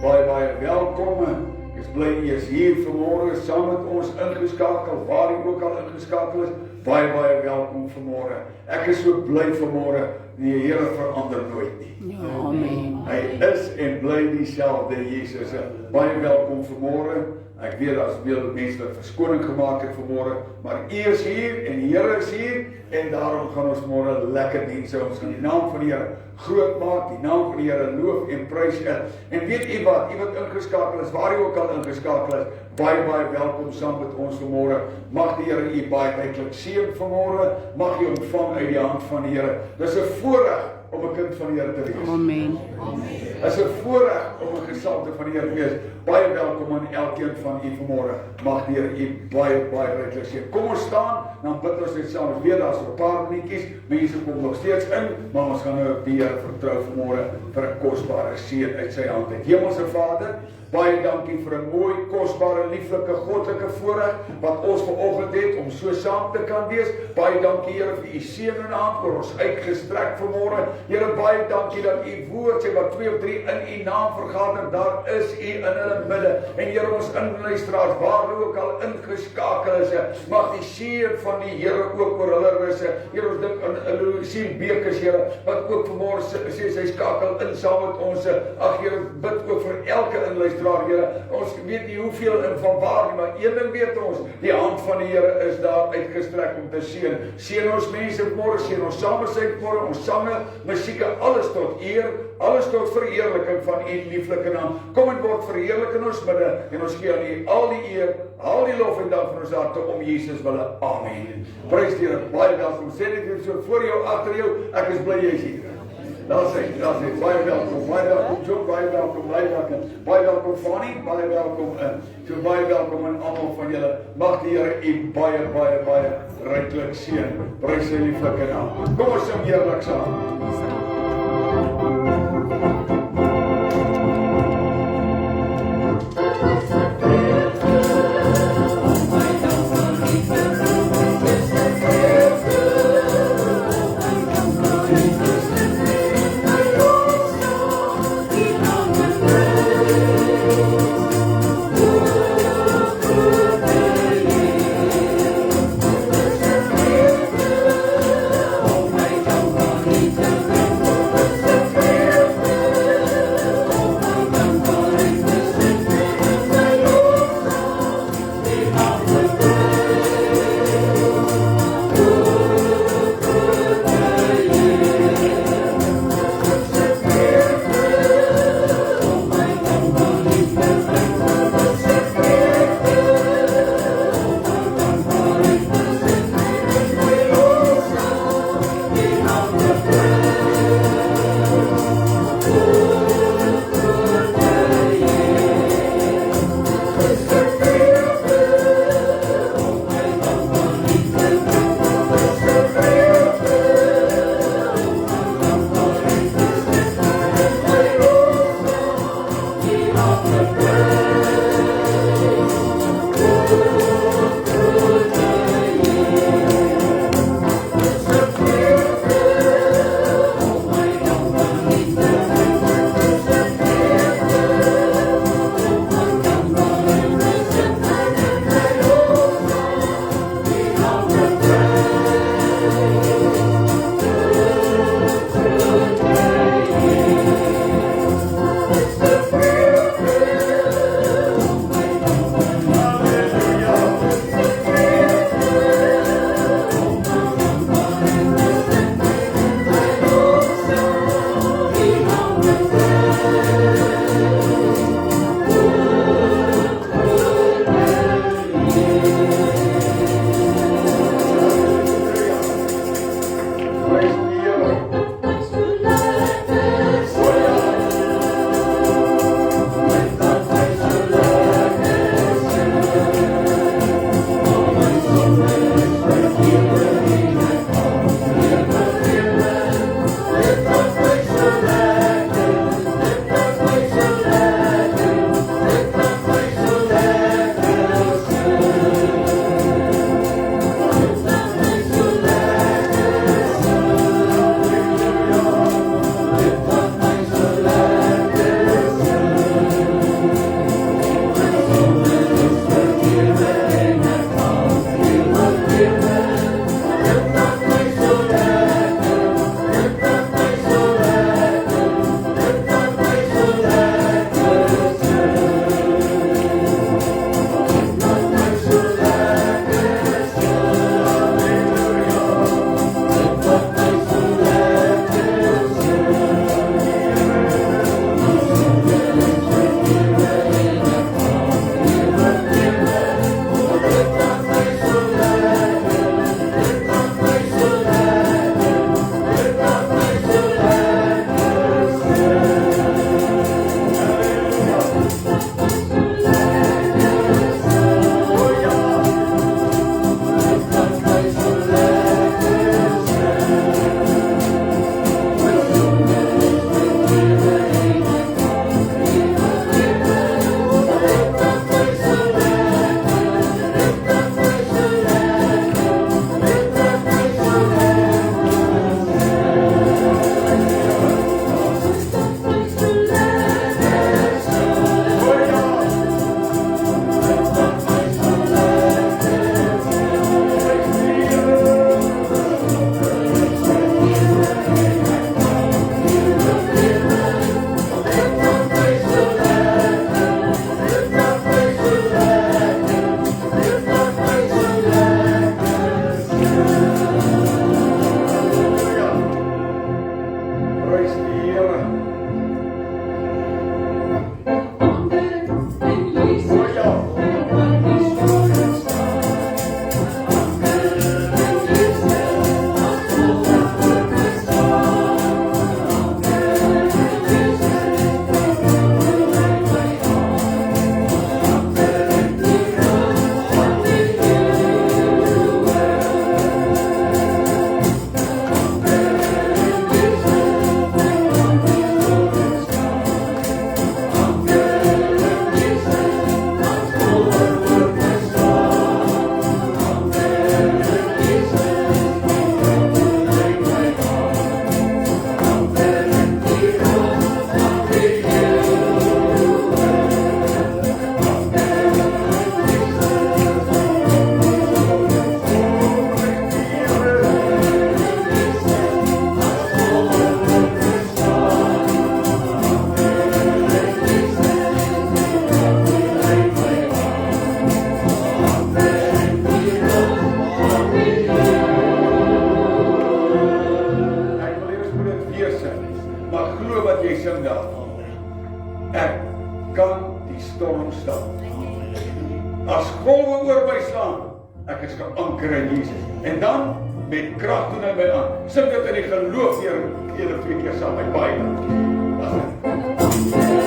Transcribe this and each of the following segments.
baie welkom. Ek bly jy is hier vanmôre saam met ons ingeskakel, waar jy ook al ingeskakel is. Baie welkom vanmôre. Ek is so bly vanmôre, die Here verander nooit nie. Ja, amen. Hy is en bly dieselfde Jesus. Baie welkom vanmôre. Ek weet daar's veel mense wat verskoning gemaak het vanmôre, maar U is hier en die Here is hier en daarom gaan ons môre lekker diens hou. Ons gaan die naam van die Here groot maak, die naam van die Here loof en prys. En weet u wat ingeskakel is, waar jy ook al ingeskakel is, baie welkom saam met ons vanmôre. Mag die Here u baie ryklik seën vanmôre. Mag jy ontvang uit die hand van die Here. Dis 'n voorreg om 'n kind van die Here te wees. Amen. Is 'n voorreg om 'n gesalte van die Here te wees. Baie welkom aan elkeen van u vanmôre. Mag die Here u baie ryklik seën. Kom ons staan, dan bid ons net saam. Weer daar's 'n paar minuutjies. Mense kom nog steeds in, maar ons gaan nou die Here vertrou vanmôre vir 'n kosbare seën uit sy hand. Hemelse Vader, baie dankie vir 'n mooi, kosbare, lieflike, goddelike voorreg wat ons vanoggend het om so saam te kan wees. Baie dankie Here vir u seënende hand oor ons uitgestrek vanmôre. Here, baie dankie dat u woord sê wat 2 of 3 in u naam vergader, daar is u in hulle midde. En Here, ons inluisteraars, waar ook al ingeskakel is, mag die seën van die Here ook oor hulle rus. Here, ons dink aan Lucien Bekes, Here, wat ook vanmôre sê sy skakel in saam met ons. Ag Here, bid ook vir elke inluisteraar, Here. Ons weet nie hoeveel en van waar nie, maar een ding weet ons, die hand van die Here is daar uitgestrek om te seën. Seën ons mense vanmôre, seën ons samesit vanmôre, ons sange, musieke, alles tot eer, alles tot verheerliking van u lieflike naam. Kom en word verheerlik in ons midde en ons gee aan u al die eer, al die lof en dank van ons harte om Jesus wille. Amen. Prys die Here. Baie welkom. Sê dit so voor jou, agter jou. Ek is bly jy is hier. Daar's hy. Baie welkom. John, baie welkom Fanny, baie welkom so baie welkom aan almal van julle. Mag die Here u baie ryklik seën. Prys sy lieflike naam. Kom ons sing heerlik saam. sing daar. Ek kan die storm staan. As golwe oor my slaan, ek is geanker in Jesus. En dan, met krag doen hy my aan. Sing dit in die geloof weer, keer 2 keer saam my baie dankie. Amen.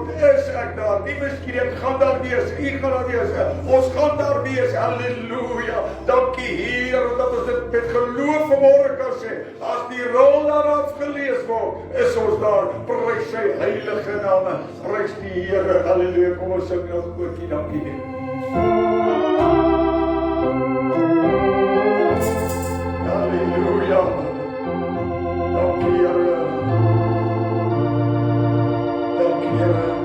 is ek daar. Nie miskien ek gaan daar wees. U gaan daar wees. Ons gaan daar wees. Halleluja. Dankie Here dat ons dit met geloof vanmôre kan sê. As die rol daar afgelees word, is ons daar. Prys sy heilige name. Prys die Here. Halleluja. Kom ons sing nog 'n woordjie. Dankie Here. Halleluja. Dankie Here. Dankie Here.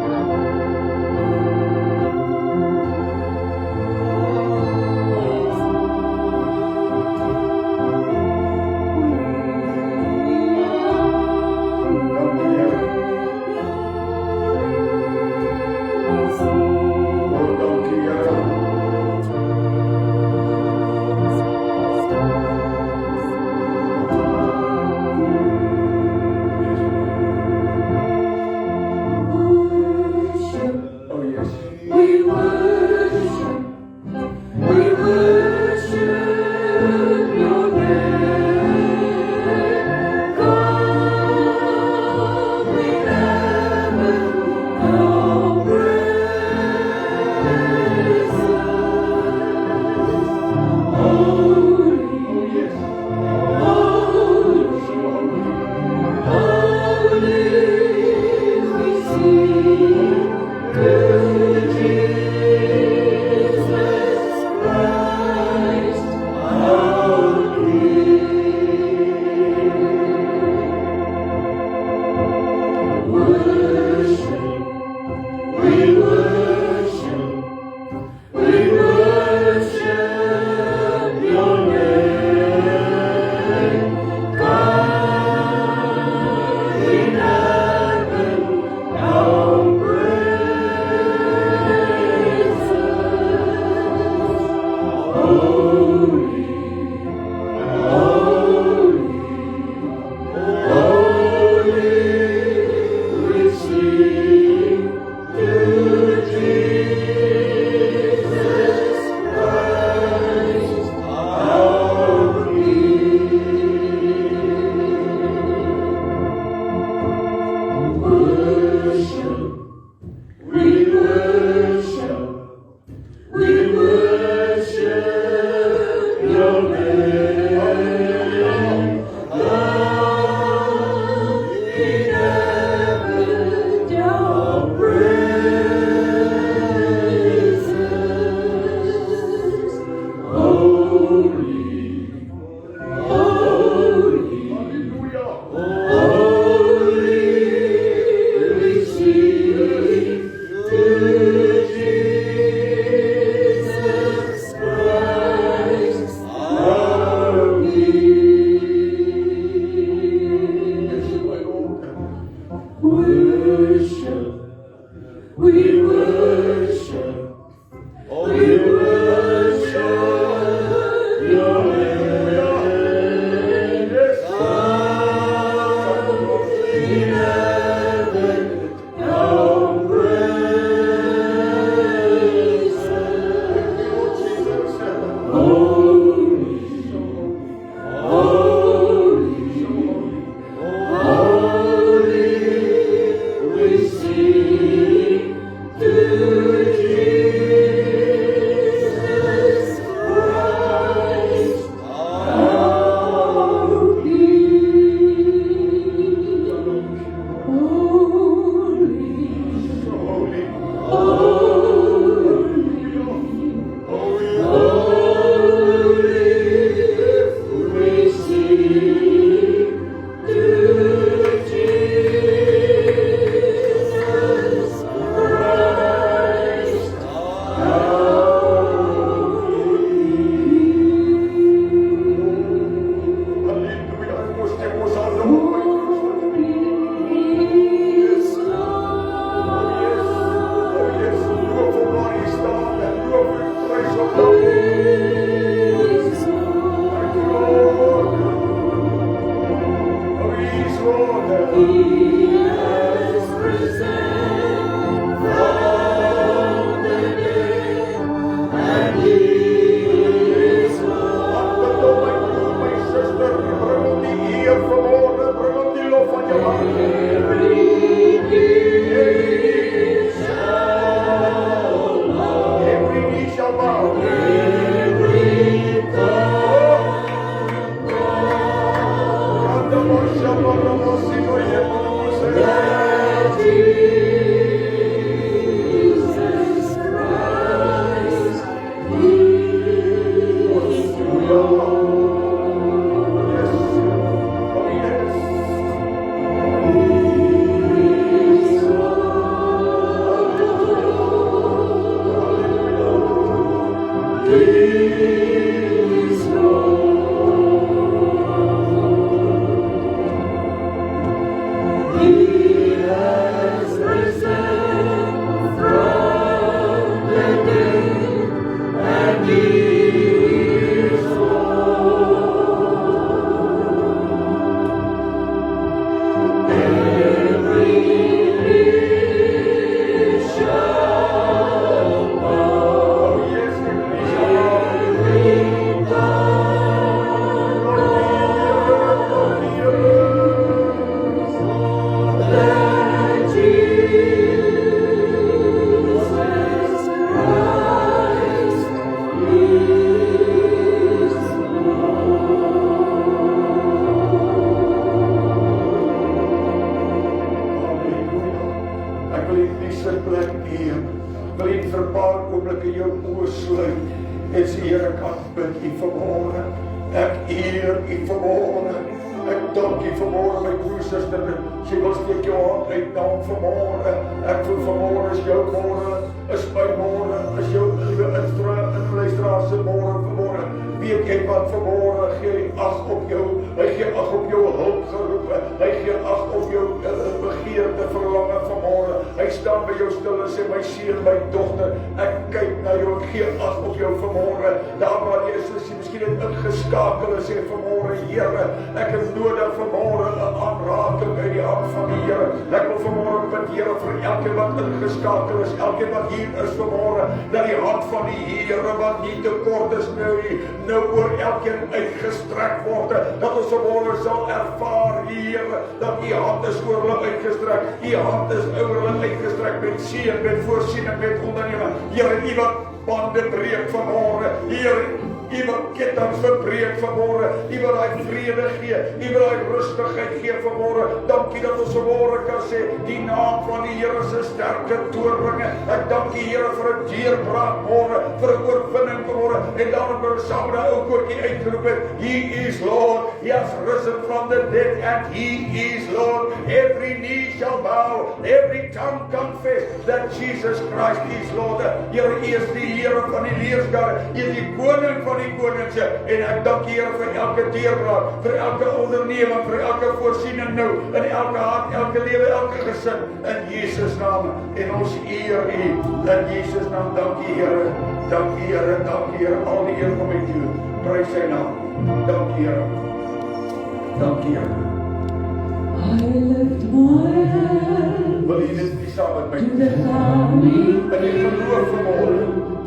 To nie sy plek neem. Wil jy vir 'n paar oomblikke jou oë sluit en sê, Here, ek aanbid U vanmôre. Ek eer U vanmôre. Ek dank U vanmôre, my broer, suster. Sy wil steek jou hand uit na hom vanmôre. Ek voel vanmôre is jou môre, is my môre, is jou nuwe luisteraar se môre vanmôre. Weet jy wat vanmôre gee hy ag op jou? Hy gee ag op jou hulpgeroepe. Hy gee ag op jou begeerte verlange vanmôre. Hy staan by jou stil en sê, my seun, my dogter, ek kyk na jou, ek gee ag op jou vanmôre. Daar waar jy is, jy miskien het ingeskakel en sê vanmôre, Here, ek het nodig vanmôre 'n aanraking uit die hand van die Here. Ek wil vanmôre bid, Here, vir elkeen wat ingeskakel is, elkeen wat hier is vanmôre, dat die hand van die Here wat nie te kort is nou oor elkeen uitgestrek word, dat ons vanmôre sal ervaar, Here, dat U hand is oor hulle uitgestrek, U hand is oor hulle uitgestrek met seën, met voorsiening, met onderneming. Here, U wat bande breek vanmôre, Here, U wat kettinge verbreek vanmôre, U wat daai vrede gee, U wat daai rustigheid gee vanmôre. Dankie dat ons vanmôre kan sê, die naam van die Here is 'n sterke toorringe. Ek dank U, Here, vir 'n deurbraak môre, vir 'n oorwinning vanmôre. En daarom wil ons saam daai ou koortjie uitgeroep het, He is Lord, He has risen from the dead and He is Lord. Every knee shall bow, every tongue confess that Jesus Christ is Lord. Here, U is die Here van die leerskare, U is die koning van die koningse, en ek dank U, Here, vir elke deurbraak, vir elke onderneming, vir elke voorsiening nou, in elke hart, elke lewe, elke gesin, in Jesus naam, en ons eer U, in Jesus naam. Dank U, Here, dank U, Here, dank U, Here, al die eer kom uit U, prys sy naam. Dank U, Here, dank U, Here. I lift my hand Wil jy dit nie saam met my to the cloudy en jy geloof vanmôre,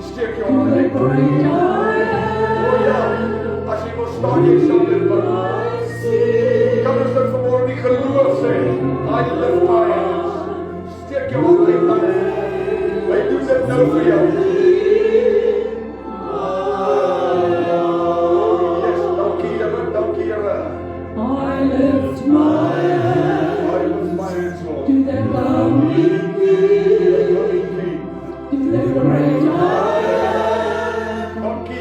steek jou hand the uit. great O ja, as jy wil staan, jy sal dit bid. I see. Kan ons dit vanmôre nie geloof sê? I lift my hands. Steek jou hand uit. Hy doen dit nou vir jou. Yes, dankie Here, dankie Here. I lift my hand I lift my hands, Lord. to the cloudy to the great I am. Dankie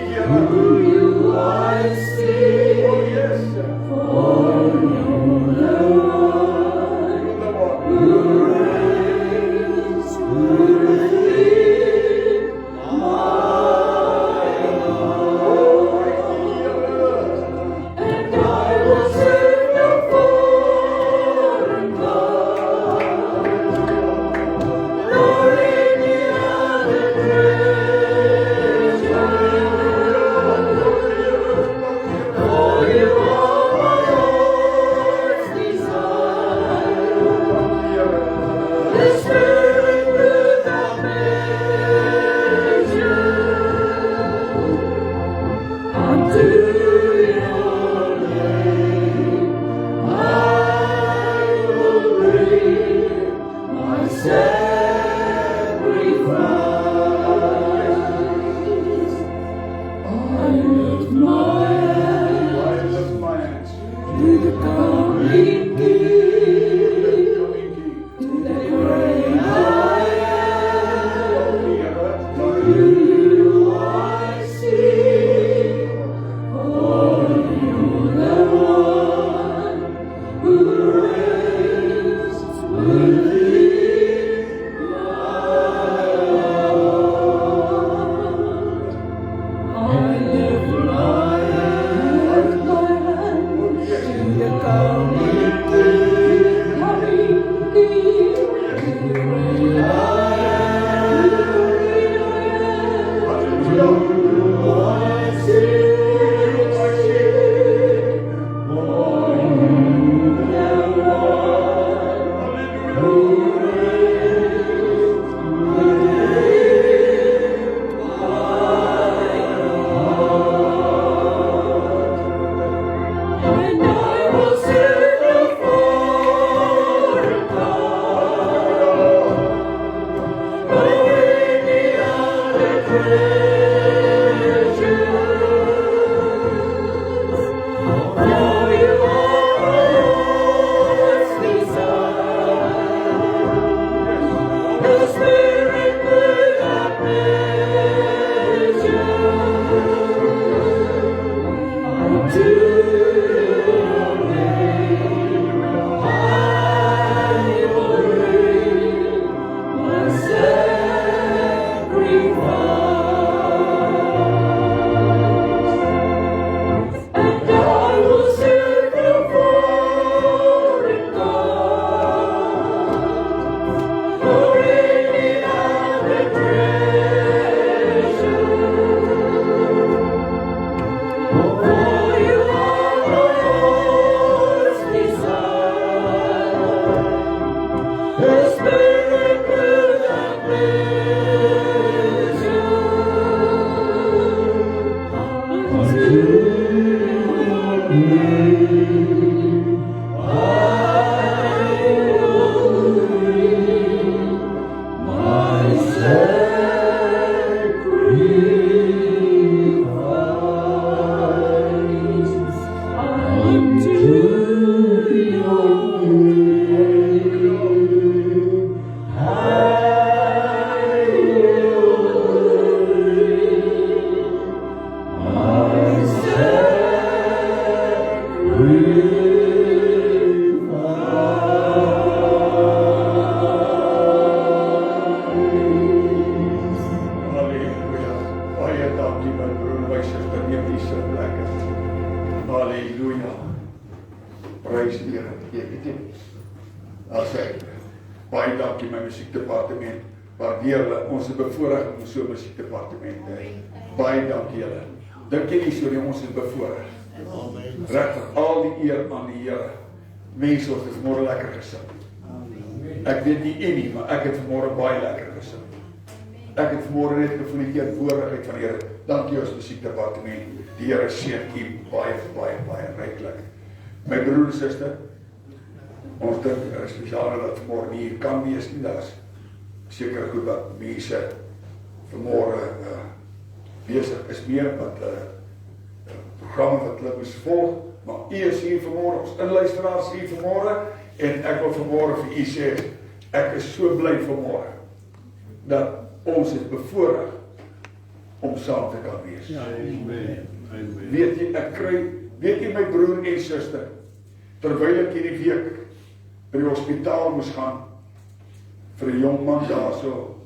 And I will sing the foreign God, glory and treasure. For you are my heart's desire, the spirit good and pleasure. Unto your name I will my sacrifice unto your name. I will my sacrifice. Halleluja. Baie dankie my broer en my suster, neem die sitplekke. Halleluja. Prys die Here. Jy weet nie. As ek baie dankie my musiekdepartement. Waardeer hulle ons is bevoorreg om so 'n musiekdepartement te hê. Baie dankie julle. Dink jy nie so nie, ons is bevoorreg. Amen. Regtig al die eer aan die Here. Mense, ons het vanmôre lekker gesing. Ek weet nie u nie, maar ek het vanmôre baie lekker gesing. Ek het vanmôre net gevoel die teenwoordigheid van die Here. Dankie ons musiekdepartement. Die Here seën u baie, baie, baie ryklik. My broer en suster, ons dink spesiaal dat vanmôre nie hier kan wees nie. Daar's seker goed wat mense vanmôre besig is mee wat programme wat hulle moes volg, maar u is hier vanmôre, ons inluisteraars hier vanmôre, en ek wil vanmôre vir u sê, ek is so bly vanmôre dat ons is bevoorreg om saam te kan wees. Amen. Amen. Weet jy my broer en suster, terwyl ek hierdie week by die hospitaal moes gaan vir 'n jong man daarso,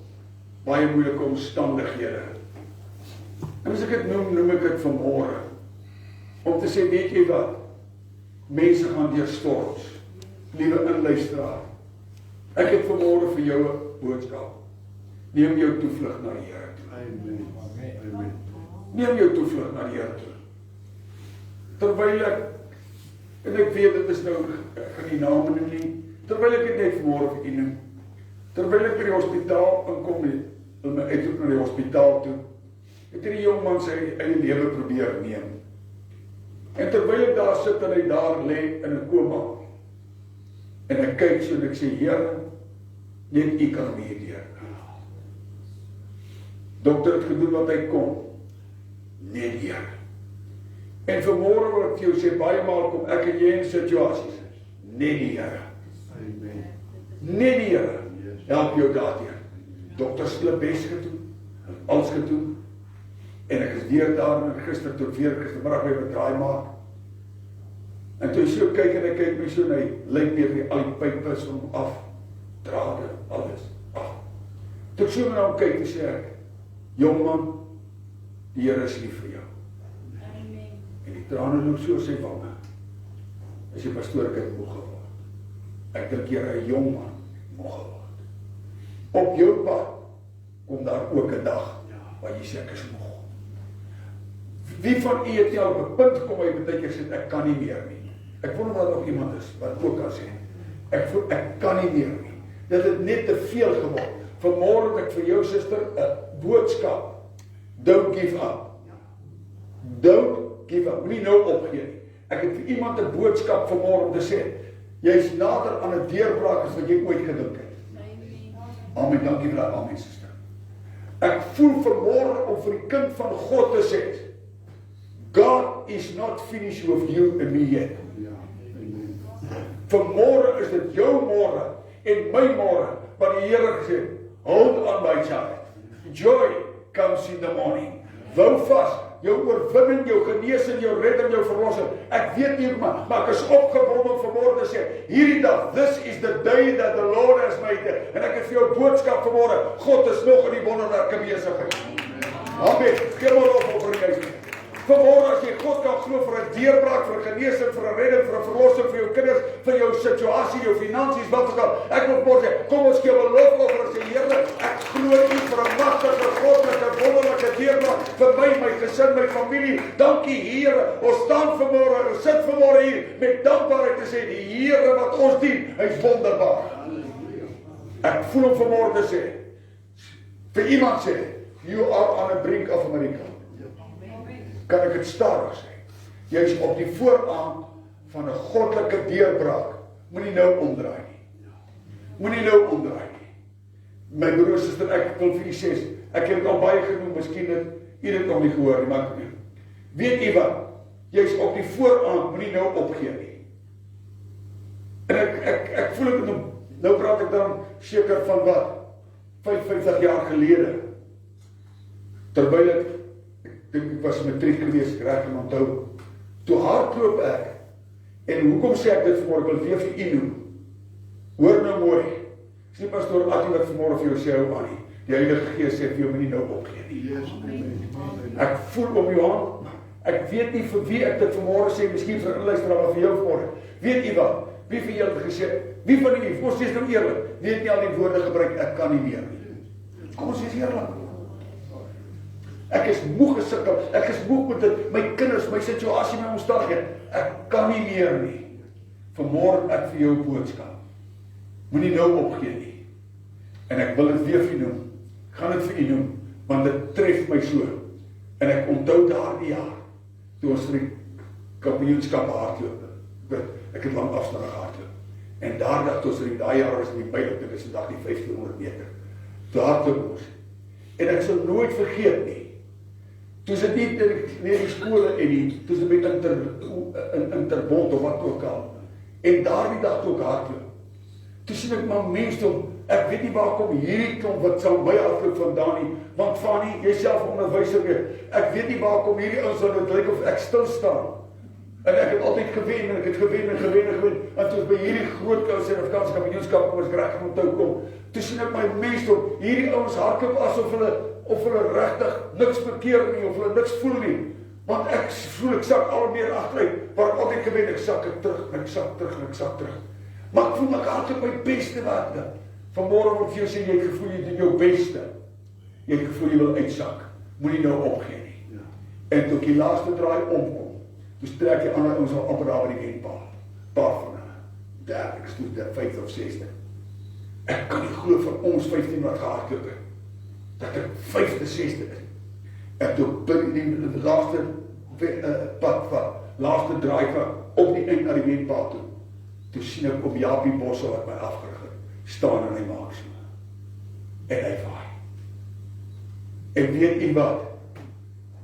baie moeilike omstandighede. En as ek dit noem ek dit vanmôre om te sê, weet jy wat? Mense gaan deur storms. Liewe inluisteraar, ek het vanmôre vir jou 'n boodskap. Neem jou toevlug na die Here toe. Amen. Amen. Neem jou toevlug na die Here toe. Terwyl ek weet dit is nou, ek gaan nie name noem nie, terwyl ek dit net vanmôre vir u noem, terwyl ek by die hospitaal inkom het, my uitroep na die hospitaal toe, het die jong man sy eie lewe probeer neem. En terwyl ek daar sit en hy daar lê in 'n koma, en ek kyk so en ek sê, Here, net u kan hom hierdeur. Dokter het gedoen wat hy kon, net Here. En vanmôre wil ek vir jou sê, baie maal kom ek en jy in situasies, net die Here. Amen. Net die Here, help jou daardeur. Dokters het hulle bes gedoen, alles gedoen, en ek is deur daar en gister tot weer gistermiddag by my draai maak. En toe so kyk en ek kyk my so en hy lyk weer die al die pype is van hom af, drade, alles af. Toe ek so na hom kyk en sê ek, jong man, die Here is lief vir jou. Amen. En die trane loop so sy wange. As die pastoor, ek het moeg geword. Ek dink Here, 'n jong man moeg geword. Op jou pad kom daar ook 'n dag waar jy sê ek is moeg. Wie van u het al op 'n punt gekom waar jy baie keer sê ek kan nie meer nie. Ek wonder of daar nog iemand is wat ook kan sê ek voel ek kan nie meer nie. Dit het net te veel geword. Vanmôre het ek vir jou suster 'n boodskap. Don't give up. Don't give up. Moenie nou opgee nie. Ek het vir iemand 'n boodskap vanmôre om te sê, jy's nader aan 'n deurbraak as wat jy ooit gedink het. Amen, dankie vir daai amen, suster. Ek voel vanmôre om vir die kind van God te sê, God is not finished with you and me yet. Ja. Amen. Vanmôre is dit jou môre en my môre, wat die Here gesê, hold on my child. Joy comes in the morning. Hou vas jou oorwinning, jou genesing, jou redding, jou verlossing. Ek weet nie, maar ek is opgewonde om vanmôre te sê, hierdie dag, this is the day that the Lord has made. En ek het vir jou boodskap vanmôre, God is nog in die wonderwerke besig. Amen. Gee maar op vir die huis. Vanmôre as jy God kan glo vir 'n deurbraak, vir 'n genesing, vir 'n redding, vir 'n verlossing vir jou kinders, vir jou situasie, jou finansies, wat ook al. Ek wil môre sê, kom ons gee 'n lofoffer en sê, Here, ek glo U vir 'n magtige, goddelike, wonderlike deurbraak vir my gesin, my familie. Dankie Here. Ons staan vanmôre, ons sit vanmôre hier met dankbaarheid te sê, die Here wat ons dien, hy's wonderbaar. Ek voel om vanmôre te sê, vir iemand sê, you are on the brink of a miracle. Kan ek dit stadig sê? Jy is op die vooraand van 'n goddelike deurbraak. Moenie nou omdraai nie. Moenie nou omdraai nie. My broer en suster, ek wil vir u sê, ek het dit al baie genoem, miskien het u dit nog nie gehoor nie, maar weet u wat? Jy is op die vooraand, moenie nou opgee nie. En ek voel ek nou praat ek dan seker van wat? 55 jaar gelede. Terwyl ek was matriek geweest, reg en onthou. Toe hardloop ek, en hoekom sê ek dit vanmôre, ek wil weer vir u noem. Hoor nou mooi, is nie pastoor Attie wat vanmôre vir jou sê, hou aan nie. Die Heilige Gees sê vir jou, moenie nou opgee nie. Ek voel om jou aan, ek weet nie vir wie ek dit vanmôre sê, miskien vir 'n luisteraar, maar vir jou vanmôre. Weet u wat? Wie vir julle gesê, wie van u, kom ons sê nou eerlik, weet nie al die woorde gebruik, ek kan nie meer nie. Kom ons sê eerlik. Ek is moeg gesukkel, ek is moeg met dit, my kinders, my situasie, my omstandighede. Ek kan nie meer nie. Vanmôre ek vir jou boodskap. Moenie nou opgee nie. En ek wil dit weer vir u noem. Ek gaan dit vir u noem, want dit tref my so. En ek onthou daardie jaar, toe ons vir die kampioenskap hardloop. Ek het lang afstande gehardloop. En daardie toe ons vir daai jaar was in die Bybel, dit is vandag die 1500 meter. Toe hardloop ons. En ek sal nooit vergeet nie. Toe sit nie net die skole en die, toe sit met Interbond of wat ook al. En daardie dag toe ek hardloop, toe sien ek maar mense, ek weet nie waar kom hierdie klomp wat sal my hardloop vandaan nie, want Fanny, jy self onderwyser weet, ek weet nie waar kom hierdie ouens wat dit lyk of ek stil staan. En ek het altyd gewen en ek het gewen. En toe by hierdie groot Suid-Afrikaanse kampioenskap kom ons reg en onthou kom. Toe sien ek my mense, hierdie ouens hardloop asof hulle regtig niks verkeer nie, of hulle niks voel nie. Want ek voel ek sak al meer agteruit, waar ek altyd gewen, ek sak terug. Maar ek voel ek hardloop my beste wat. Vanmôre wil ek vir jou sê, jy het gevoel jy doen jou beste. Jy het gevoel jy wil uitsak. Moenie nou opgee nie. En toe ek die laaste draai omkom, toe trek jy aan ons al amper daar by die wenpaal. Paar van hulle. Daar, ek stoot daar 5 of 6. Ek kan nie glo van ons 15 wat gehardloop het, dat ek 5de, 6de is. En toe bin die laaste pad van, laaste draai van, op die eind na die wenpaal toe. Toe sien ek op Japie Bosse wat my afgerig het, staan en hy maak so. En hy waai. En weet jy wat?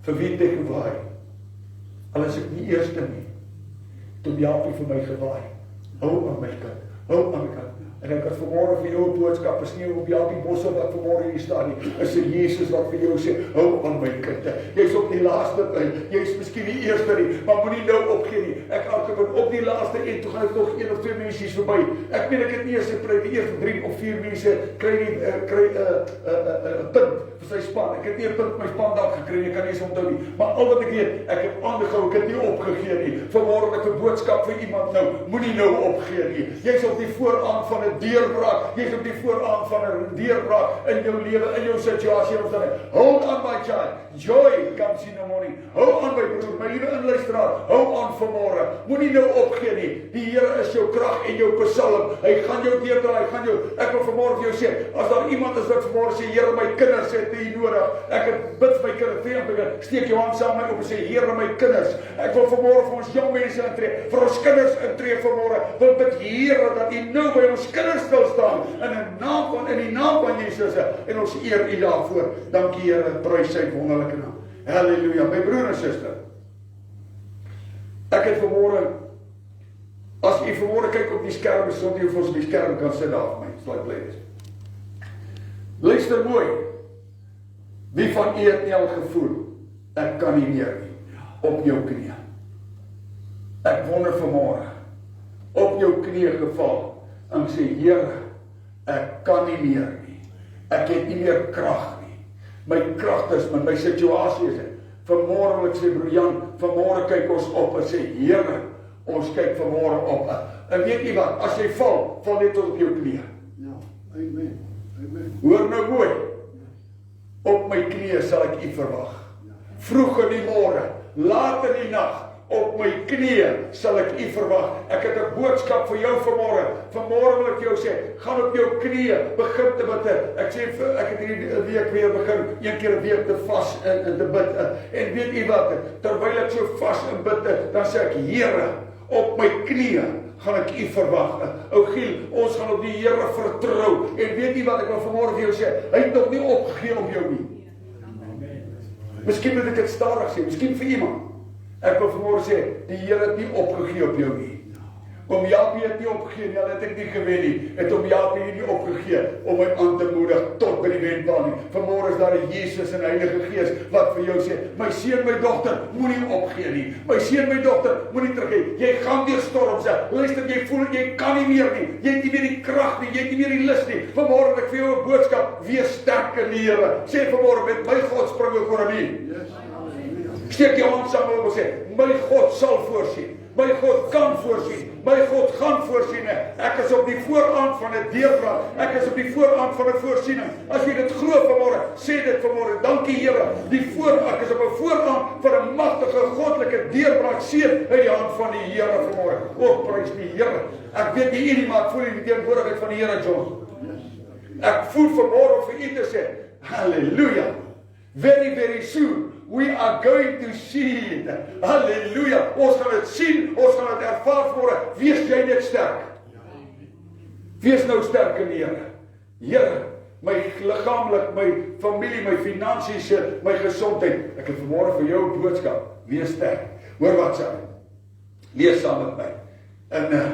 Vir wie het ek gewaai? Al is ek nie eerste nie, toe Japie vir my gewaai. Hou aan my kant, hou aan my kant. En ek het vanmôre vir jou 'n boodskap, is nie op Japie Bosse wat vanmôre hier staan nie, is dit Jesus wat vir jou sê, hou aan my kind. Jy's op die laaste punt, jy's miskien die eerste nie, maar moenie nou opgee nie. Ek hardloop op die laaste en toe gaan ek nog 1 of 2 mense verby. Ek meen ek het nie eens gepreek, die eerste 3 of 4 mense kry 'n punt vir sy span. Ek het nie 'n punt vir my span dalk gekry, ek kan nie eens onthou nie. Maar al wat ek weet, ek het aangehou, ek het nie opgegee nie. Vanmôre het ek 'n boodskap vir iemand nou, moenie nou opgee nie. Jy's op die vooraand van 'n deurbraak, jy's op die vooraand van 'n deurbraak in jou lewe, in jou situasie of dan. Hold on my child, joy comes in the morning. Hou aan my broer, my liewe inluisteraar, hou aan vanmôre. Moenie nou opgee nie. Die Here is jou krag en jou psalm. Hy gaan jou deurdraai, hy gaan jou. Ek wil vanmôre vir jou sê, as daar iemand is wat vanmôre sê, Here, my kinders het U nodig. Ek het bid vir my kinders, steek jou hand saam met my op en sê, Here, my kinders. Ek wil vanmôre vir ons jong mense intree, vir ons kinders intree vanmôre. Wil bid, Here, dat U nou by ons kinders stil staan in die naam van Jesus, en ons eer U daarvoor. Dankie Here, prys sy wonderlike naam. Halleluja, my broer en suster. Ek het vanmôre, as u vanmôre kyk op die skerm, sonder jy vir ons op die skerm kan sit daar vir my, sal ek bly wees. Luister mooi. Wie van u het nie al gevoel ek kan nie meer nie, op jou knie. Ek wonder vanmôre, op jou knie geval, en sê, Here, ek kan nie meer nie, ek het nie meer krag nie, my krag is, my situasie is, vanmôre wil ek sê, broer Jan, vanmôre kyk ons op en sê, Here, ons kyk vanmôre op, en weet jy wat, as jy val, val net tot op jou knie. Ja, amen. Amen. Hoor nou mooi, op my knie sal ek u verwag. Vroeg in die môre, laat in die nag, op my knie sal ek u verwag. Ek het 'n boodskap vir jou vanmôre. Vanmôre wil ek jou sê, gaan op jou knie, begin te bid. Ek sê, ek het hierdie week weer begin, een keer 'n week te vas en te bid. En weet u wat, terwyl ek so vas en bid, dan sê ek, Here, op my knie gaan ek u verwag. Ou Giel, ons gaan op die Here vertrou. En weet jy wat ek wil vanmôre vir jou sê? Hy het nog nie opgegee op jou nie. Miskien moet ek dit stadig sê, miskien vir iemand. Ek wil vanmôre sê, die Here het nie opgegee op jou nie. Om Jaapie het nie opgegee nie, al het ek nie gewen nie. Het om Jaapie nie opgegee om my aan te moedig tot by die wenpaal nie. Vanmôre is daar 'n Jesus en Heilige Gees wat vir jou sê, my seun, my dogter, moenie opgee nie. My seun, my dogter, moenie teruggee. Jy gaan deur storms. Luister, jy voel jy kan nie meer nie. Jy het nie meer die krag nie, jy het nie meer die lus nie. Vanmôre het ek vir jou 'n boodskap, wees sterk in die Here. Sê vanmôre, met my God spring ek oor hom. Steek jou hand saam en sê, my God sal voorsien. My God kan voorsien. My God gaan voorsien. Ek is op die vooraan van 'n deurbraak. Ek is op die vooraan van 'n voorsiening. As jy dit glo vanmôre, sê dit vanmôre. Dankie Here. Ek is op 'n vooraan van 'n magtige goddelike deurbraak seën uit die hand van die Here vanmôre. O, prys die Here. Ek weet nie nie, maar ek voel die teenwoordigheid van die Here, John. Ek voel vanmôre om vir u te sê, hallelujah. Very, very soon. We are going to see it. Halleluja. Ons gaan dit sien, ons gaan dit ervaar vanmôre. Wees jy net sterk. Wees nou sterk in die Here. Here, my liggaamlik, my familie, my finansies, my gesondheid. Ek het vanmôre vir jou 'n boodskap. Wees sterk. Hoor wat sê. Lees saam met my. In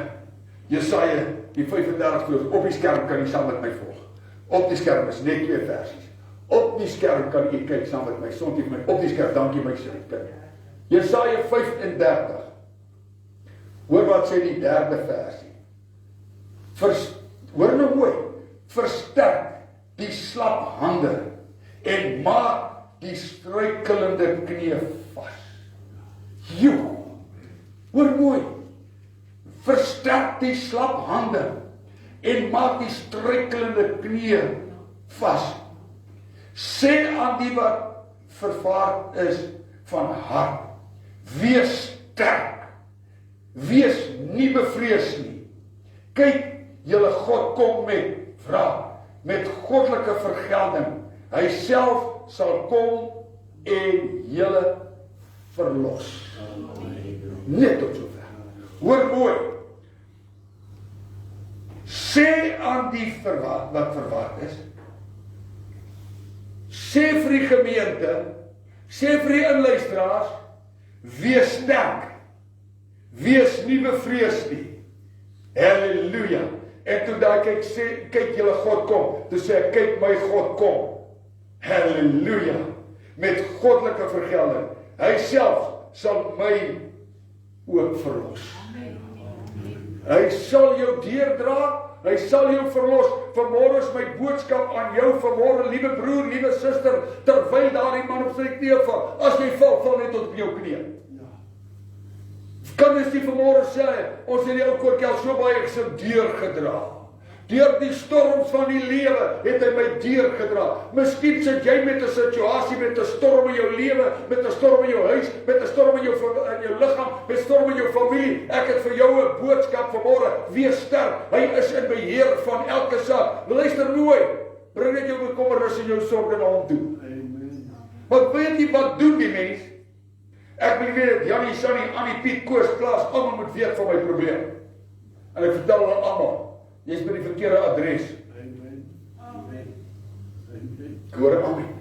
Jesaja die 35 vers op die skerm kan jy saam met my volg. Op die skerm is net 2 versies. Op die skerm kan jy kyk saam met my. Sondag my op die skerm. Dankie my seun. Jesaja 35. Hoor wat sê die 3de versie. Hoor nou mooi. Versterk die slap hande en maak die struikelende knie vas. Jo. Hoor mooi. Versterk die slap hande en maak die struikelende knie vas. Sê aan die wat vervaard is van hart, wees sterk, wees nie bevrees nie. Kyk, julle God kom met wraak, met goddelike vergelding. Hy self sal kom en julle verlos. Net tot sover. Hoor mooi. Sê aan die wat verwaard is, sê vir die gemeente, sê vir die inluisteraars, wees sterk, wees nie bevrees nie. Halleluja. En toe daai kyk julle God kom, toe sê ek, kyk my God kom. Halleluja. Met goddelike vergelding. Hy self sal my ook verlos. Hy sal jou deurdra, hy sal jou verlos. Vanmôre is my boodskap aan jou vanmôre, liewe broer, liewe suster, terwyl daardie man op sy knie val. As jy val, val net tot op jou knie. Kan ons die vanmôre sê, ons het die ou kortjie so baie gesin deurgedra. Deur die storms van die lewe het hy my deurgedra. Miskien sit jy met 'n situasie, met 'n storm in jou lewe, met 'n storm in jou huis, met 'n storm in jou liggaam, met 'n storm in jou familie. Ek het vir jou 'n boodskap vanmôre. Wees sterk. Hy is in beheer van elke saak. Luister mooi. Bring net jou bekommernis en jou sorg na hom toe. Amen. Want weet jy wat doen die mens? Ek wil weet, Jannie, Sunny, Annie, Piet, Koos, Klaas, almal moet weet van my probleem. En ek vertel hulle almal. Jy's by die verkeerde adres. Amen. Amen. Amen. Hoor amen.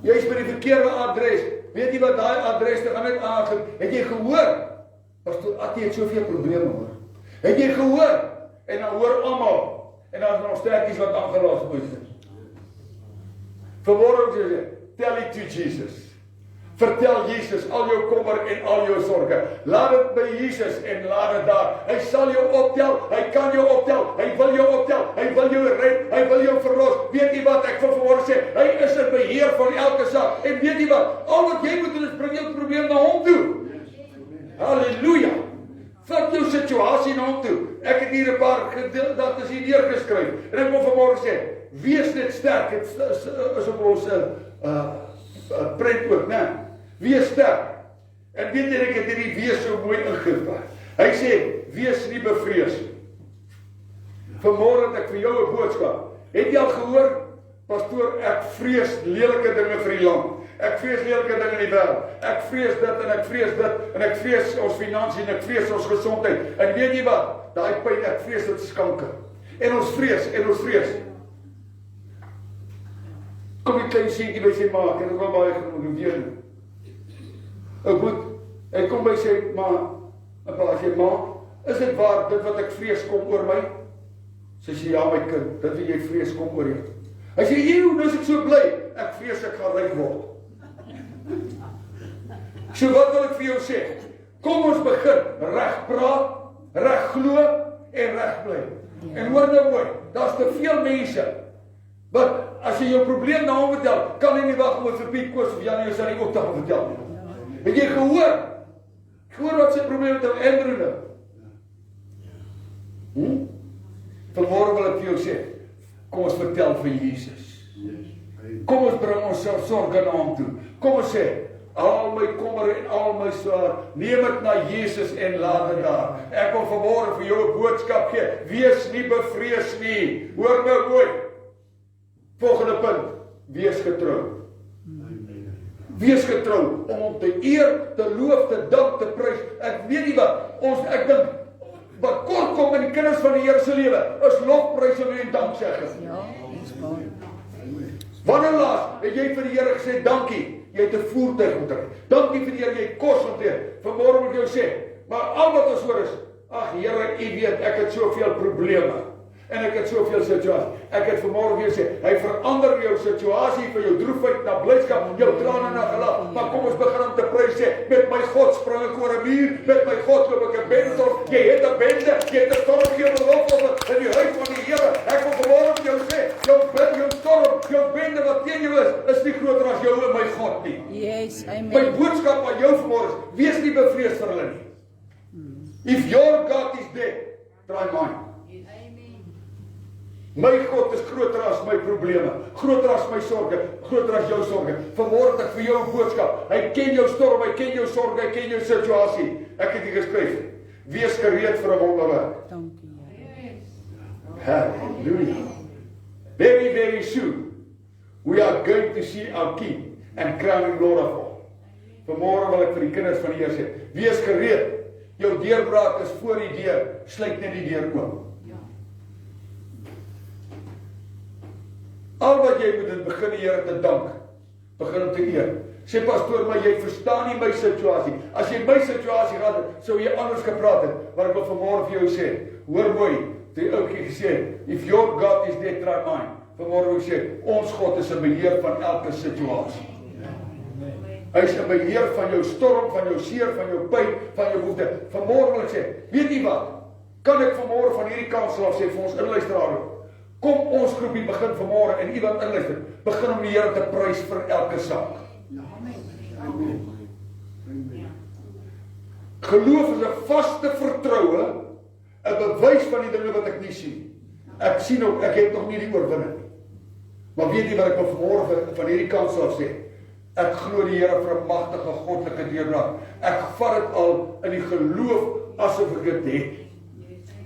Jy's by die verkeerde adres. Weet jy wat daai adres te gaan net aangaan? Het jy gehoor? Pastoor Attie het soveel probleme hoor. Het jy gehoor? En dan hoor almal. En dan is nog sterkies wat aangelos moet. Vanmôre sê, tell it to Jesus. Vertel Jesus al jou kommer en al jou sorge. Laat dit by Jesus en laat dit daar. Hy sal jou optel, hy kan jou optel, hy wil jou optel, hy wil jou red, hy wil jou verlos. Weet jy wat ek vir vanmôre sê? Hy is in beheer van elke saak. En weet jy wat? Al wat jy moet doen is bring jou probleem na hom toe. Halleluja. Vat jou situasie na hom toe. Ek het hier 'n paar gedagtes hier neergeskryf. En ek wil vanmôre sê, wees net sterk. Dit is op ons prent ook, né? Wees sterk. En weet jy, ek het hierdie wees so mooi ingevat. Hy sê, wees nie bevrees. Vanmôre het ek vir jou 'n boodskap. Het jy al gehoor, pastoor, ek vrees lelike dinge vir die land. Ek vrees lelike dinge in die wêreld. Ek vrees dit en ek vrees dit en ek vrees ons finansies en ek vrees ons gesondheid. En weet jy wat? Daai pyn, ek vrees dit is kanker. En ons vrees. Kom die klein seentjie by sy ma, en ek wil baie genoem weer. Hy kom by sy ma, en pa sê, ma, is dit waar dit wat ek vrees kom oor my? Sy sê, ja my kind, dit wat jy vrees kom oor jou. Hy sê, nou is ek so bly, ek vrees ek gaan ryk word. So wat wil ek vir jou sê? Kom ons begin reg praat, reg glo en reg bly. En hoor nou mooi, daar's te veel mense wat as jy jou probleem na hom vertel, kan hy nie wag om vir Piet Koos of Jan Josanie ook te vertel nie. Het jy gehoor? Gehoor wat sy probleem met Andrew nou? Vanmôre wil ek vir jou sê, kom ons vertel vir Jesus. Kom ons bring ons sorge na hom toe. Kom ons sê, al my kommer en al my swaar, neem dit na Jesus en laat dit daar. Ek wil vanmôre vir jou 'n boodskap gee. Wees nie bevrees nie. Hoor nou mooi. Volgende punt, wees getrou. Wees getrou om hom te eer, te loof, te dank, te prys. Ek weet nie wat, ek dink, wat kort kom in die kinders van die Here se lewe, is lofprysing en danksegging. Ja, ons baie. Wanneer laas het jy vir die Here gesê, dankie, jy het 'n voertuig ontrek. Dankie vir die Here, jy het kos ontrek. Vanmôre moet jy sê, maar al wat ons hoor is, ag Here, u weet, ek het soveel probleme. En ek het soveel situasies. Ek het vanmôre weer sê, hy verander jou situasie van jou droefheid na blydskap, jou trane na gelach. Maar kom ons begin om te prys sê, met my God spring ek oor 'n muur, met my God loop ek 'n bende. Jy het 'n bende, jy het 'n stormgewende lof in die huis van die Here. Ek wil vanmôre vir jou sê, jou storm, jou bende wat teen jou is nie groter as jou en my God nie. Yes, My amen. boodskap aan jou vanmôre is, wees nie bevrees vir hulle nie. If your God is dead, try mine. My God is groter as my probleme, groter as my sorge, groter as jou sorge. Vanmôre het ek vir jou 'n boodskap. Hy ken jou storm, hy ken jou sorge, hy ken jou situasie. Ek het hier geskryf, wees gereed vir 'n wonderwerk. Dankie, Here. Hallelujah. Very, very soon, we are going to see our King and crown him Lord of all. Vanmôre wil ek vir die kinders van die Here sê, wees gereed. Jou deurbraak is voor die deur, sluit net die deur oop. Al wat jy moet doen, begin die Here te dank. Begin hom te eer. Sê pastoor, maar jy verstaan nie my situasie. As jy my situasie gehad het, sou jy anders gepraat het. Maar ek wil vanmôre vir jou sê, hoor mooi, die ouetjie gesê, if your God is dead, try mine. Vanmôre wil ek sê, ons God is in beheer van elke situasie. Hy is in beheer van jou storm, van jou seer, van jou pyn, van jou behoefte. Vanmôre wil ek sê, weet jy wat? Kan ek vanmôre van hierdie kansel af sê vir ons inluisteraars? Kom ons groepie begin vanmôre en iemand inluister. Begin om die Here te prys vir elke saak. Amen. Geloof is 'n vaste vertroue, 'n bewys van die dinge wat ek nie sien. Ek sien ook, ek het nog nie die oorwinning nie. Maar weet jy wat ek vanmôre van hierdie kansel af sê? Ek glo die Here vir 'n magtige goddelike deurbraak. Ek vat dit al in die geloof asof ek dit het.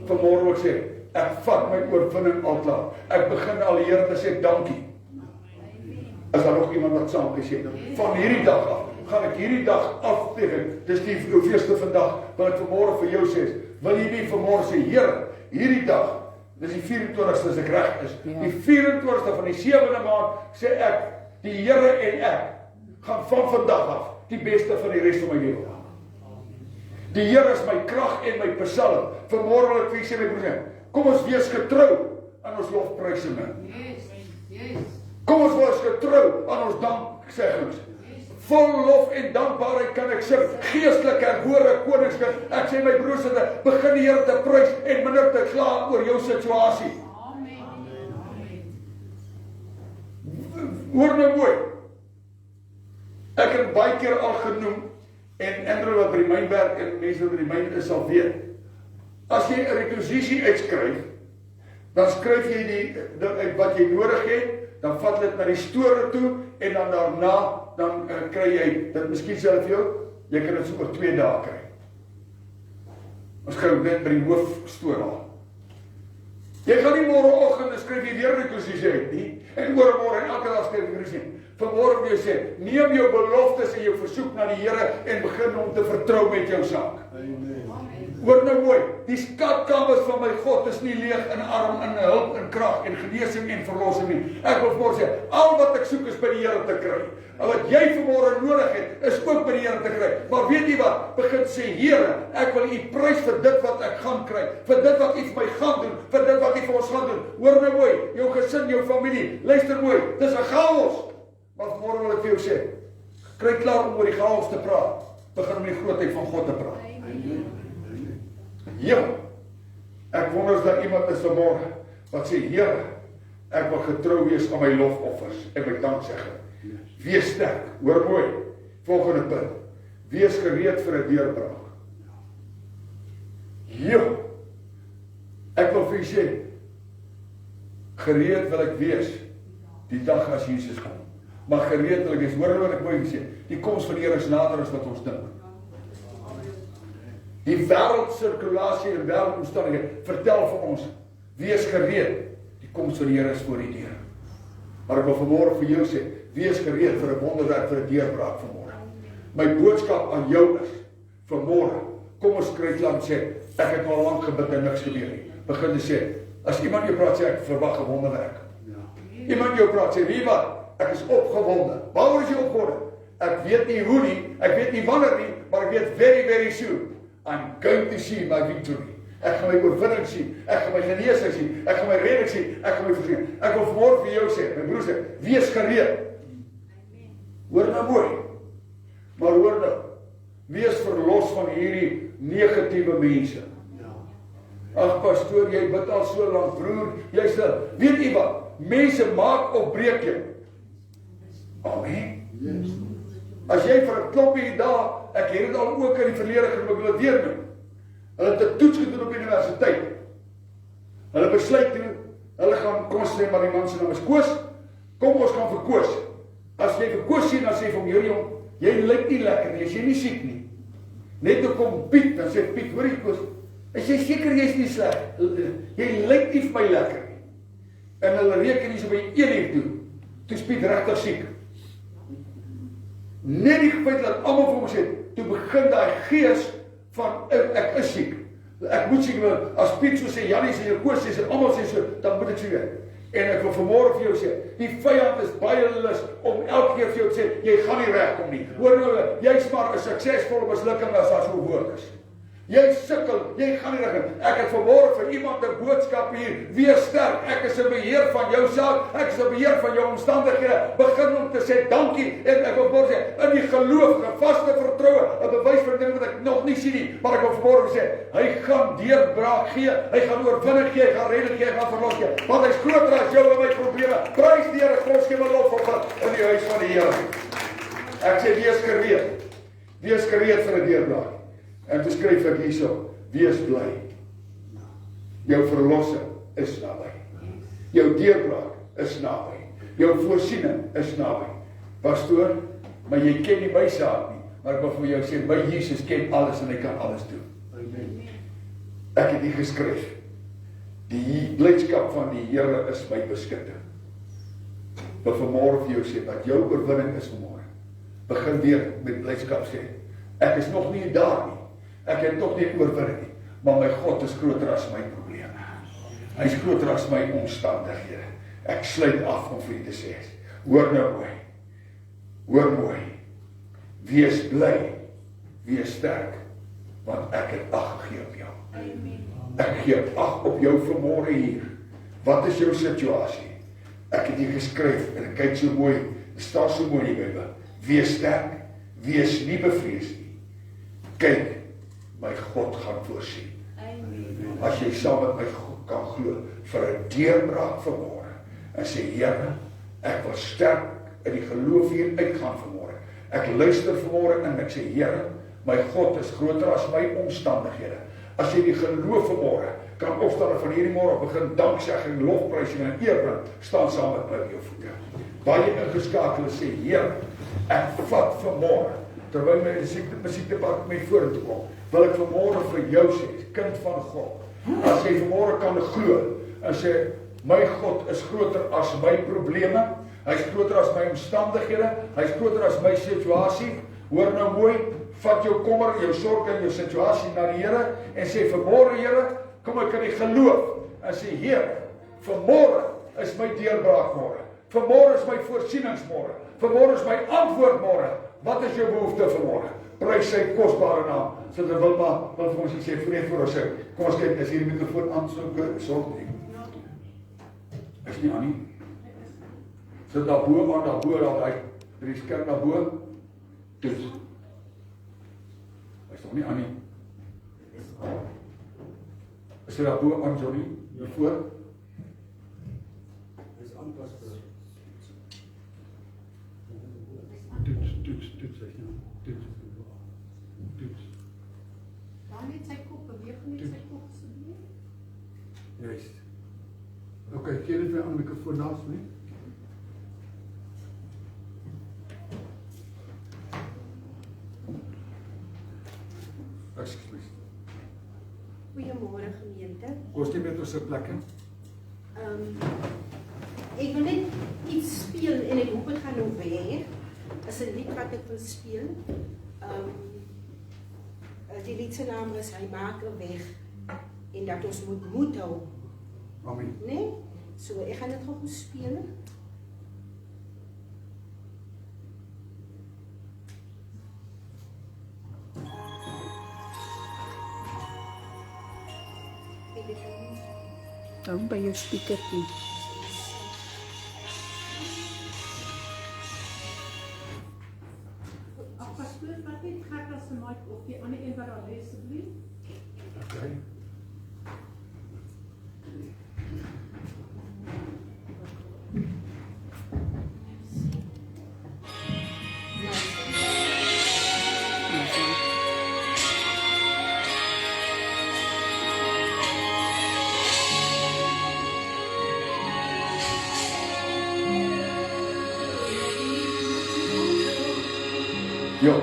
Vanmôre wil ek sê, ek vat my oorwinning al klaar. Ek begin al die Here te sê dankie. As daar nog iemand wat saam gesê het, van hierdie dag af, gaan ek hierdie dag afteken. Dis die hoeveelste vandag, wat ek vanmôre vir jou sê, wil jy nie vanmôre sê, Here, hierdie dag, dis die 24ste as ek reg is, die 24ste van die 7de maand, sê ek, die Here en ek, gaan van vandag af, die beste van die res van my lewe. Die Here is my krag en my psalm. Vanmôre wil ek vir julle sê, my broer, kom ons wees getrou aan ons lofprysinge. Kom ons wees getrou aan ons dankseggings. vol lof en dankbaarheid kan ek sing, geestelik herhore koningskind. Ek sê my broers, begin die Here te prys en minder te kla oor jou situasie. Hoor nou mooi. Ek het baie keer al genoem, en Andrew wat by die myn werk en mense wat by die myn is sal weet, as jy 'n rekwisisie uitskryf, dan skryf jy die uit wat jy nodig het, dan vat dit na die store toe, en dan daarna, dan kry jy, dit miskien sê vir jou, jy kan dit so oor 2 dae kry. Ons gaan net by die hoofstoor haal. Jy gaan nie môreoggend en skryf jy weer 'n rekwisisie uit nie, en oormôre en elke dag skryf jy rekwisisie. Vanmôre wil jy sê, neem jou beloftes en jou versoek na die Here en begin om te vertrou met jou saak. Hoor nou mooi, die skatkamers van my God is nie leeg en arm in hulp en krag en genesing en verlossing nie. Ek wil vanmôre sê, al wat ek soek is by die Here te kry. Al wat jy vanmôre nodig het, is ook by die Here te kry. Maar weet jy wat? Begin sê, Here, ek wil U prys vir dit wat ek gaan kry, vir dit wat U vir my gaan doen, vir dit wat U vir ons gaan doen. Hoor nou mooi, jou gesin, jou familie, luister mooi, dis 'n chaos. Maar vanmôre wil ek vir jou sê, kry klaar om oor die chaos te praat. Begin om die grootheid van God te praat. Ja, ek wonder as daar iemand is vanmôre wat sê, Here, ek wil getrou wees aan my lofoffers en my danksegging. Wees sterk, hoor mooi. Volgende punt. Wees gereed vir 'n deurbraak. Ja, ek wil vir u sê, gereed wil ek wees die dag as Jesus kom. Maar gereed wil ek wees, hoor wat ek mooi sê, die koms van die Here is nader as wat ons dink. Die wêreldsirkulasie en wêreldomstandighede vertel vir ons, wees gereed, die koms van die Here is voor die deur. Maar ek wil vanmôre vir jou sê, wees gereed vir 'n wonderwerk, vir 'n deurbraak vanmôre. My boodskap aan jou is, vanmôre, kom ons kry klaar en sê, ek het al lank gebid en niks gebeur nie. Begin te sê, as iemand jou praat sê, ek verwag 'n wonderwerk. Iemand jou praat sê, wie wat? Ek is opgewonde. Waaroor is jy opgewonde? Ek weet nie hoe nie, ek weet nie wanneer nie, maar ek weet very soon, I'm going to see my victory. Ek gaan my oorwinning sien, ek gaan my genesing sien, ek gaan my redding sien, ek gaan my voorsiening. Ek wil vanmôre vir jou sê, my broers sê, wees gereed. Hoor nou mooi. Maar hoor nou, wees verlos van hierdie negatiewe mense. Ag pastoor, jy bid al so lank, broer, jy sê, weet jy wat? Mense maak of breek jou. Amen. Yes. As jy vir 'n klompie dae, ek het dit al ook in die verlede genoem, ek wil dit weer doen. Hulle het 'n toets gedoen op die universiteit. Hulle besluit toe, hulle gaan, kom ons sê maar die man se naam is Koos, kom ons gaan vir Koos. As jy vir Koos sien, dan sê vir hom, jy lyk nie lekker nie, as jy nie siek nie. Net toe kom Piet, dan sê Piet, hoor jy Koos, is jy seker jy is nie sleg? Jy lyk nie vir my lekker nie. En hulle reken nie so by 1 uur toe is Piet regtig siek. Net die feit dat almal vir hom sê, toe begin daai gees van, ek is siek. Ek moet siek, as Piet so sê, Jannie sê, Koos sê, almal sê so, dan moet ek so weet. En ek wil vanmôre vir jou sê, die vyand is baie lus om elke keer vir jou te sê, jy gaan nie regkom nie. Hoor nou, jy's maar 'n suksesvolle mislukking as daar so woord is. Jy sukkel, jy gaan nie regkom. Ek het vanmôre vir iemand 'n boodskap hier, wees sterk, ek is in beheer van jou saak, ek is in beheer van jou omstandighede, begin om te sê dankie, en ek wil vanmôre sê, in die geloof, 'n vaste vertroue, 'n bewys vir dinge wat ek nog nie sien nie, maar ek wil vanmôre sê, hy gaan deurbraak gee, hy gaan oorwinning gee, hy gaan redding gee, hy gaan verlos gee, want hy's groter as jou en my probleme. Prys die Here, kom ons gee 'n lof op in die huis van die Here. Ek sê, wees gereed vir 'n deurbraak. En toe skryf ek hierso, wees bly. Jou verlossing is naby. Jou deurbraak is naby. Jou voorsiening is naby. Pastoor, maar jy ken nie my saak nie, maar ek wil vir jou sê, my Jesus ken alles en hy kan alles doen. Amen. Ek het hier geskryf, die blydskap van die Here is my beskutting. Wil vanmôre vir jou sê, dat jou oorwinning is vanmôre. Begin weer met blydskap sê, ek is nog nie daar nie. Ek het nog nie oorwinning nie, maar my God is groter as my probleme. Hy is groter as my omstandighede. Ek sluit af om vir u te sê, hoor nou mooi, wees bly, wees sterk, want ek het ag gegee op jou. Ek gee ag op jou vanmôre hier. Wat is jou situasie? Ek het hier geskryf, en ek kyk so mooi, dit staan so mooi in die Bybel, wees sterk, wees nie bevrees nie. Kyk, my God gaan voorsien. Amen. As jy saam met my kan glo vir 'n deurbraak vanmôre en sê, Here, ek wil sterk in die geloof hier uitgaan vanmôre. Ek luister vanmôre en ek sê, Here, my God is groter as my omstandighede. As jy die geloof vanmôre kan opstaan en van hierdie môre begin danksegging, lofprysing en eer bring, staan saam met my op jou voete. Baie ingeskakel en sê, Here, ek vat vanmôre, terwyl my musiekdepartement vorentoe kom, wil ek vanmôre vir jou sê, kind van God, as jy vanmôre kan glo en sê, my God is groter as my probleme, hy is groter as my omstandighede, hy is groter as my situasie. Hoor nou mooi, vat jou kommer, jou sorg en jou situasie na die Here en sê, vanmôre Here, kom ek in die geloof en sê, Here, vanmôre is my deurbraak môre. Vanmôre is my voorsieningsmôre. Vanmôre is my antwoordmôre. Wat is jou behoefte vanmôre? Prys sy kosbare naam. So dit wil maar wat vir ons sê vrede vir ons sê. Kom ons kyk, as hierdie mikrofoon aansoek, sorg nie. Is nie aan nie. Sit daar bo aan, daar bo, daar by die skerm daar bo. Toets. Is nog nie aan nie. Is dit daar bo aan, Johnny? Hiervoor? Dis aanpasbaar. Toets, hy nou. Toets. Dan net sy kop, beweeg net sy kop asseblief. Juist. OK, keer dit weer aan die mikrofoon naast my. Ekskuus. Goeiemôre gemeente. Kom jy met ons se plekke? Ek wil net iets speel en ek hoop dit gaan nou weg. Is 'n lied wat ek wil speel. Die lied se naam is Hy maak 'n weg en dat ons moet moed hou. Amen. Nee? So ek gaan dit gou speel. Dan by jou speakertjie. Pastoor, wat net gek as 'n mic of die ander een wat daar lê asseblief? Okay. Jo.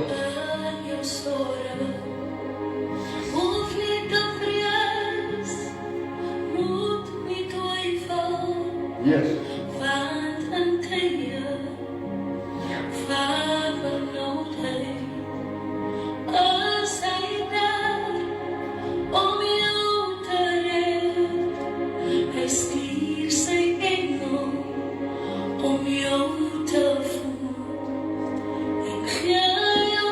Yes. Om jou te voel, ek gee jou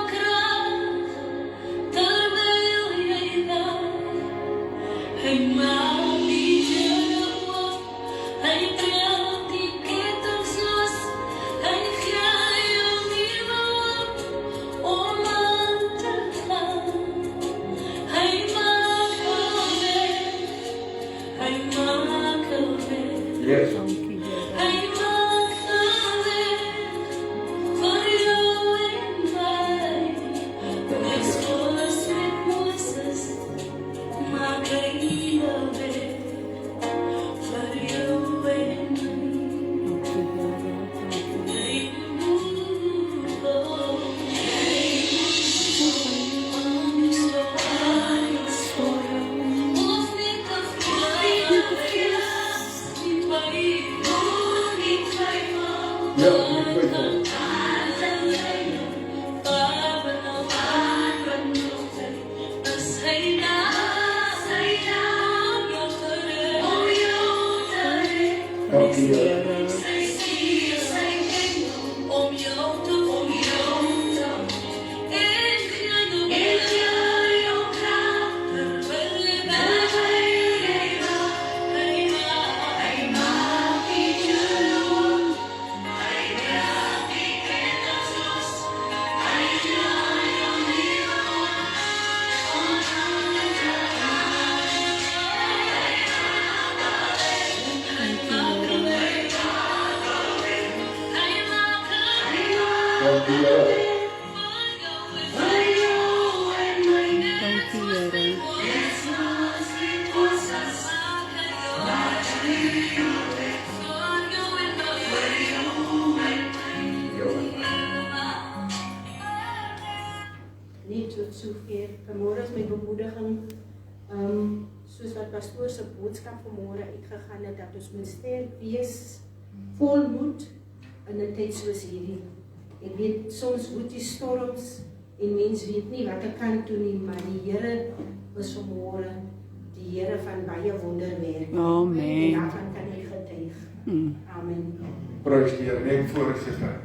Dankie Here. Dankie Here. Nie tot sover. Vanmôre is my bemoediging, soos wat pastoor se boodskap vanmôre uitgegaan het, dat ons moet sterk wees, vol moed in 'n tyd soos hierdie. Ek weet soms woed die storms en mens weet nie wat ek kan doen nie, maar die Here is vanmôre die Here van baie wonderwerke. Amen. En daarvan kan hy getuig. Amen. Prys die Here, net voor suster.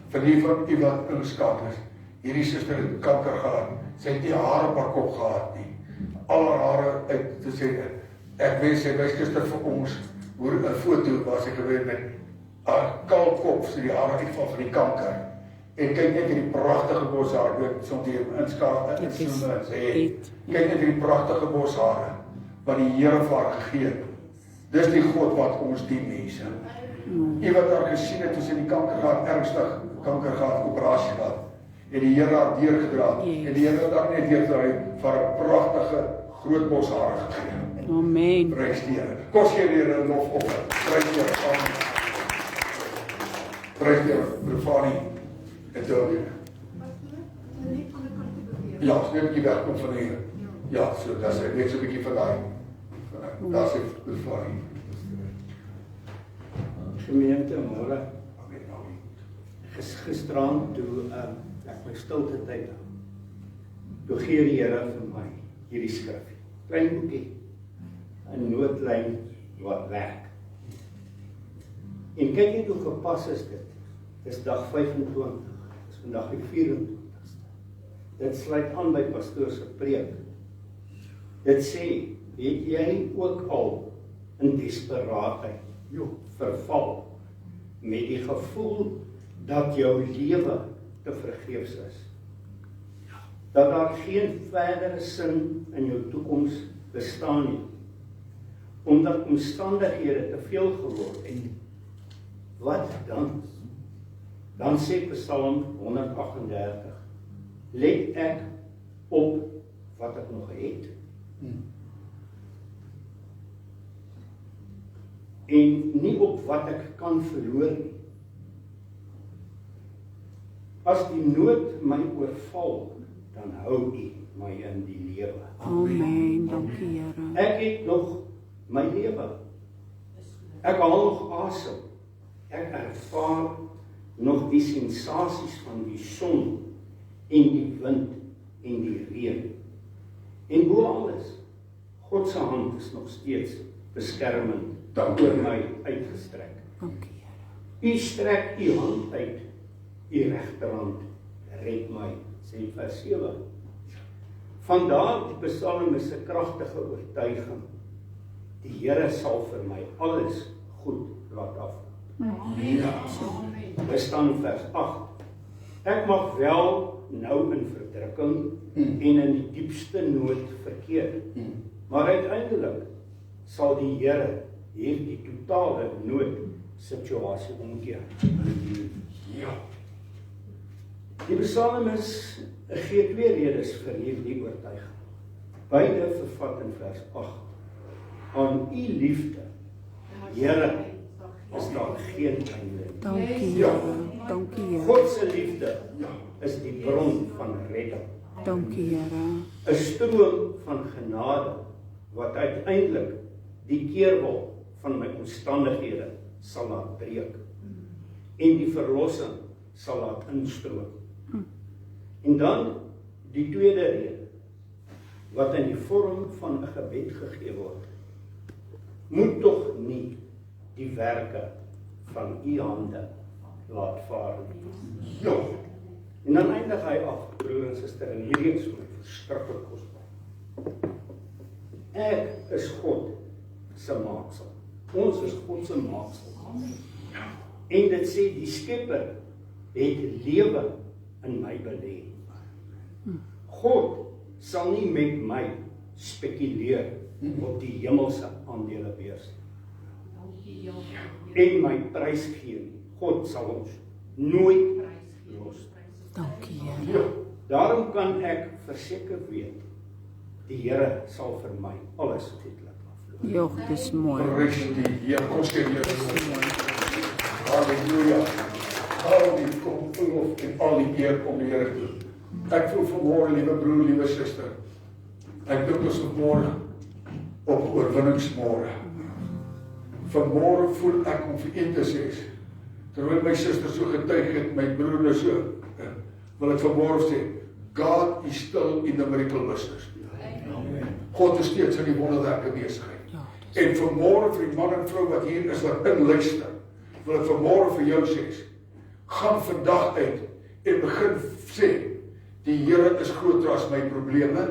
Vir die van u wat ingeskakel is. Hierdie suster het kanker gehad. Sy het nie hare op haar kop gehad nie. Al haar hare uit te sê. Ek wens sy wys gister vir ons hoe 'n foto waar sy gewees met haar kaal kop, so die hare uitval van die kanker. En kyk net hierdie pragtige boshare. Ek weet soms hier inskakel en sê, kyk net hierdie pragtige boshare wat die Here vir haar gegee het. Dis die God wat ons dien, mense. U wat haar gesien het toe sy die kanker gehad, ernstig kanker gehad, operasie gehad. En die Here haar deurgedra. En die Here het haar net deurgedraai vir 'n pragtige groot boshare gegee. Amen. Prys die Here. Kos gee die Here lof op. Prys die Here. Amen. Prys die Here. Profani. En toe. Net aan die kant te beweeg. Ja, so 'n bietjie wegkom van hier. Ja, so dat sy net so 'n bietjie van daai. Daar sê Profani. Gemeente, môre. Amen. Amen. Gisterand toe ek my stilte tyd hou. Toe gee die Here vir my hierdie skrif. Klein boekie. 'n noodlyn wat werk. En kyk net hoe gepas is dit. Dis dag 25. Dis vandag die 24ste. Dit sluit aan by pastoor se preek. Dit sê, het jy ook al in desperaatheid verval met die gevoel dat jou lewe te vergeefs is? Dat daar geen verdere sin in jou toekoms bestaan nie, omdat omstandighede te veel geword het. Wat dan? Dan sê Psalm 138, let ek op wat ek nog het. En nie op wat ek kan verloor nie. As die nood my oorval, dan hou U my in die lewe. Amen. Dankie Here. Ek het nog my lewe. Ek haal nog asem. Ek ervaar nog die sensasies van die son en die wind en die reën. En bo alles, God se hand is nog steeds beskermend oor my uitgestrek. Dankie Here. U strek U hand uit, U regterhand red my, sê vers 7. Vandaar die psalmis se kragtige oortuiging. Die Here sal vir my alles goed laat afloop. Daar staan vers 8. Ek mag wel nou in verdrukking en in die diepste nood verkeer. Maar uiteindelik sal die Here hierdie totale noodsituasie omkeer. Ja. Die psalmis gee twee redes vir hierdie oortuiging. Beide vervat in vers 8. Aan U liefde, Here, is daar geen einde. Dankie Here. Dankie Here. God se liefde is die bron van redding. Dankie Here. 'n stroom van genade wat uiteindelik die keerwil van my omstandighede sal laat breek en die verlossing sal laat instroom. En dan die tweede rede wat in die vorm van 'n gebed gegee word. Moet tog nie die werke van U hande laat vaar nie. Ja. En dan eindig hy af, broer en suster, en hierdie is my verskriklik kosbaar. Ek is God se maaksel. Ons is God se maaksel. En dit sê die Skepper het lewe in my belê. God sal nie met my spekuleer op die hemelse aandelebeurs en my prys gee nie. God sal ons nooit los. Daarom kan ek verseker weet, die Here sal vir my alles goedlik afloop. Jog, dis mooi. Prys die Here, kom sê die Here. Halleluja. Al die lof en al die eer kom die Here toe. Ek voel vanmôre, liewe broer, liewe suster, ek dink ons vanmôre op oorwinningsmôre. Vanmôre voel ek om vir u te sê, terwyl my suster so getuig het, my broer nou so, wil ek vanmôre sê, God is still in the miracle business. God is steeds in die wonderwerke besigheid. En vanmôre vir die man en vrou wat hier is, wat inluister, wil ek vanmôre vir jou sê, gaan vandag uit en begin sê, die Here is groter as my probleme,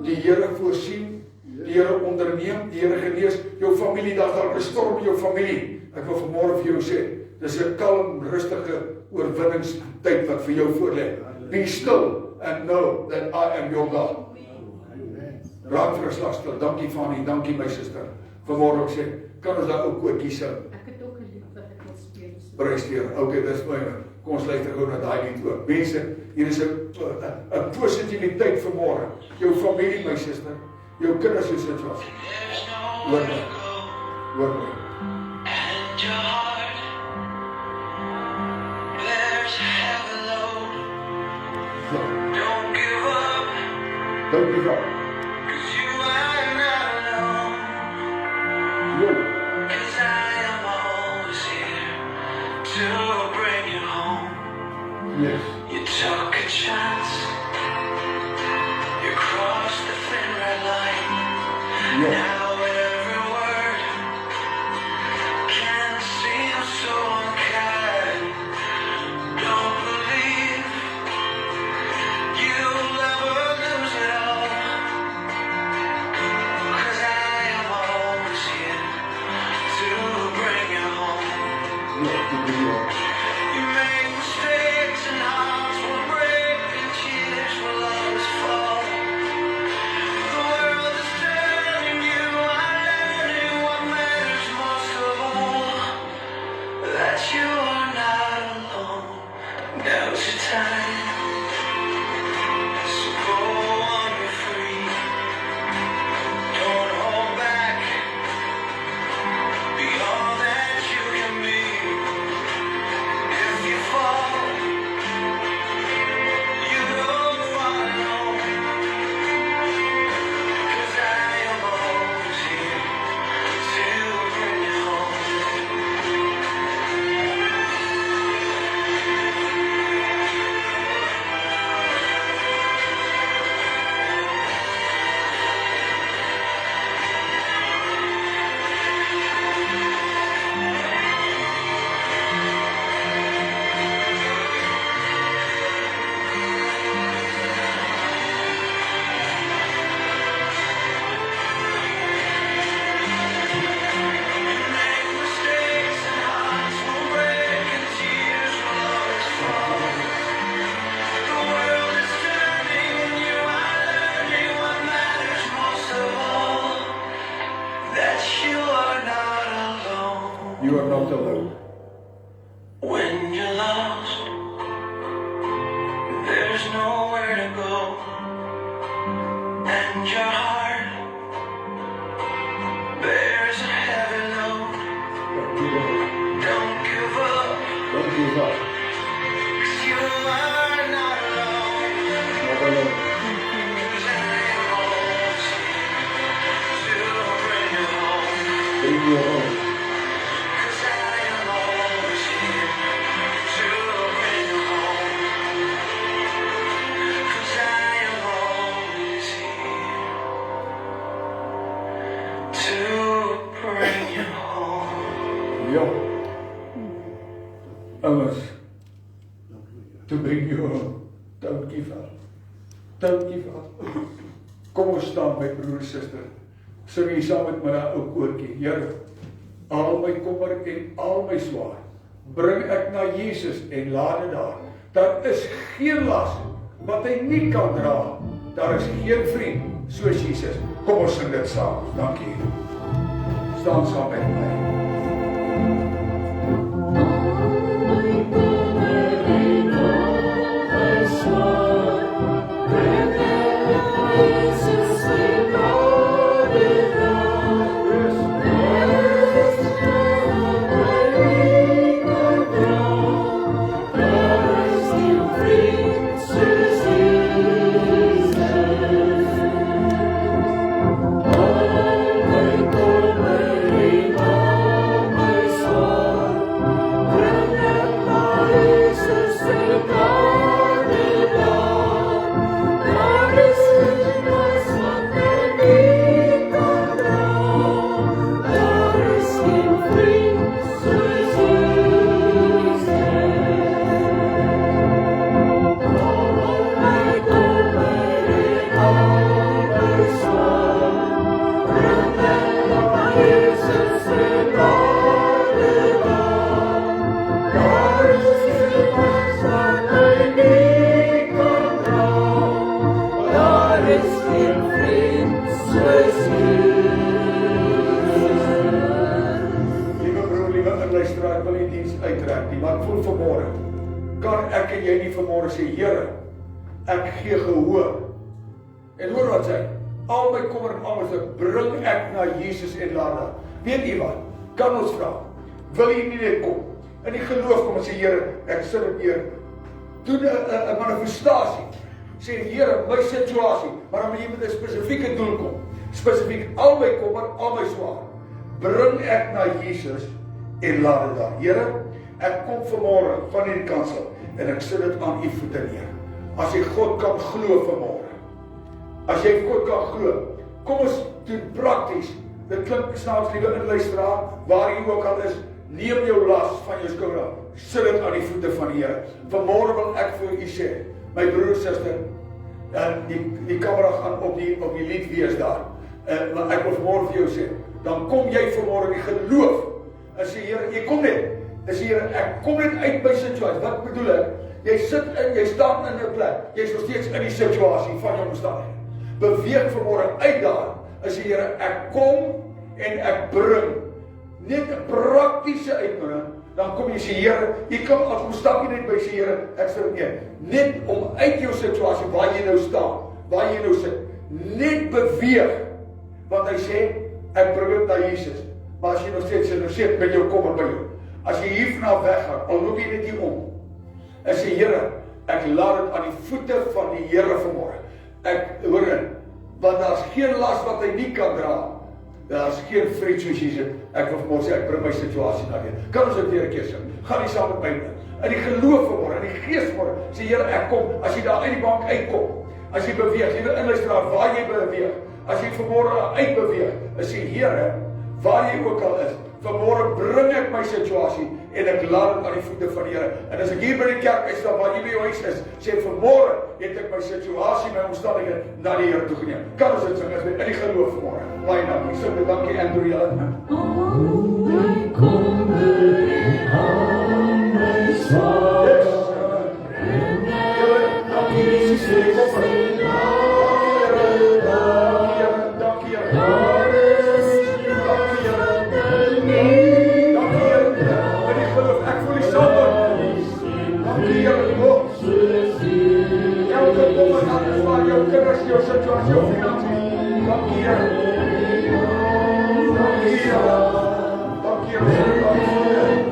die Here voorsien, die Here onderneem, die Here genees, jou familie, daar is 'n storm in jou familie. Ek wil vanmôre vir jou sê, dis 'n kalm, rustige oorwinningstyd wat vir jou voorlê. Be still and know that I am your God. Raak vir 'n slag stil. Dankie Fanny, dankie my suster. Vanmôre ek sê, kan ons daai ou koortjie sing? Ek het ook 'n lied wat ek wil speel. Prys die Here. Okay, dis mooi. Kom ons luister gou na daai lied ook. Mense, hier is 'n positiwiteit vanmôre. Jou familie, my suster, jou kinders se situasie. Hoor my. Hoor my. And your heart bears heavy load. Ja. Don't give up, Don't give up. 'cause you are not alone. Jo. 'Cause I am always here to bring you home. Yes. You took a chance, you crossed the thin red line. Ja. Now every word can seem so unkind. Don't believe you'll ever lose it all. 'Cause I am always here to bring you home. Ja, die Here. You make mistakes and hearts will break and tears will always fall. The world is turning you, I'm learning what matters most of all. That you are not alone. Now's your time. So go on, be free. Don't hold back. Be all that you can be. If you fall, you don't fall alone. 'Cause I am always here to bring you home. Make mistakes and hearts will break and tears will always fall. The world is turning and you are learning what matters most of all. That you are not alone. You are not alone. When you're lost, there's nowhere to go. And your heart bears a heavy load. Don't give up, Don't give up. 'cause you are not alone. Not alone. 'Cause I am always here to bring you home. Bring you home. 'Cause I am always here to bring you home. 'Cause I am always here to bring you home. Ja. Ouers, to bring you home. Don't give up. Don't give up. Kom ons staan my broer en suster. Sing hier saam met my daai ou koortjie. Here, al my kommer en al my swaar, bring ek na Jesus en laat dit daar. Daar is geen las wat hy nie kan dra. Daar is geen vriend soos Jesus. Kom ons sing dit saam. Dankie. Staan saam met my. My kommer en al my swaar, vanmôre kan ek en jy nie vanmôre sê, Here, ek gee gehoor. En hoor wat sê, al my kommer en al my sorg bring ek na Jesus en laat daar. Weet jy wat? Kan ons vra, wil jy nie net kom? In die geloof kom en sê, Here, ek sit dit neer. Doen 'n manifestasie. Sê, Here, my situasie, maar dan moet jy met 'n spesifieke doel kom. Spesifiek, al my kommer, al my swaar, bring ek na Jesus en laat dit daar. Here, ek kom vanmôre van hierdie kansel en ek sit dit aan u voete neer. As jy God kan glo vanmôre, as jy God kan glo, kom ons doen prakties. Dit klink snaaks, liewe inluisteraar, waar jy ook al is, neem jou las van jou skouer, sit dit aan die voete van die Here. Vanmôre wil ek vir u sê, my broer, suster, die kamera gaan op die lied wees daar. Maar ek wil vanmôre vir jou sê, dan kom jy vanmôre in geloof. En sê, Here, jy kom net. En sê, Here, ek kom net uit my situasie. Wat bedoel ek? Jy staan in 'n plek. Jy's nog steeds in die situasie van jou omstandighede. Beweeg vanmôre uit daar. En sê, Here, ek kom en ek bring net 'n praktiese uitbring. Dan kom jy sê, Here, jy kan as ons stap jy net by sê, Here, ek sê nee, net om uit jou situasie waar jy nou staan, waar jy nou sit, net beweeg. Want hy sê, ek bring dit na Jesus. Maar as jy nog steeds met jou kommer by jou, as jy hier vanaf weggaan, al loop jy net hier om, en sê, Here, ek laat dit aan die voete van die Here vanmôre. Ek hoor dit, want daar's geen las wat hy nie kan dra. Daar's geen vrede soos Jesus. Ek wil vanmôre sê, ek bring my situasie na weer. Kan ons dit weer 'n keer sing? Gaan nie saam met my nie. In die geloof vanmôre, in die gees vanmôre, sê, Here, ek kom. As jy daar uit die bank uitkom, as jy beweeg, jy wil inluisteraar waar jy beweeg, as jy vanmôre uitbeweeg, en sê, Here, waar jy ook al is, vanmôre bring ek my situasie en ek laat dit aan die voete van die Here. En as ek hier by die kerk uitstaan waar jy by jou huis is, sê vanmôre het ek my situasie, my omstandighede na die Here toe geneem. Kan ons dit sing as in die geloof vanmôre? Baie dankie. So dankie Andrew julle. My kommer en al my swaar, bring ek na Jesus en laat dit daar. Dankie Here. Daar is Ek voel die saam. Dankie Here. Elke kommer en alles waar jou kinders, jou situasie, jou finansies. Dankie Here. Dankie Here. Dankie Here.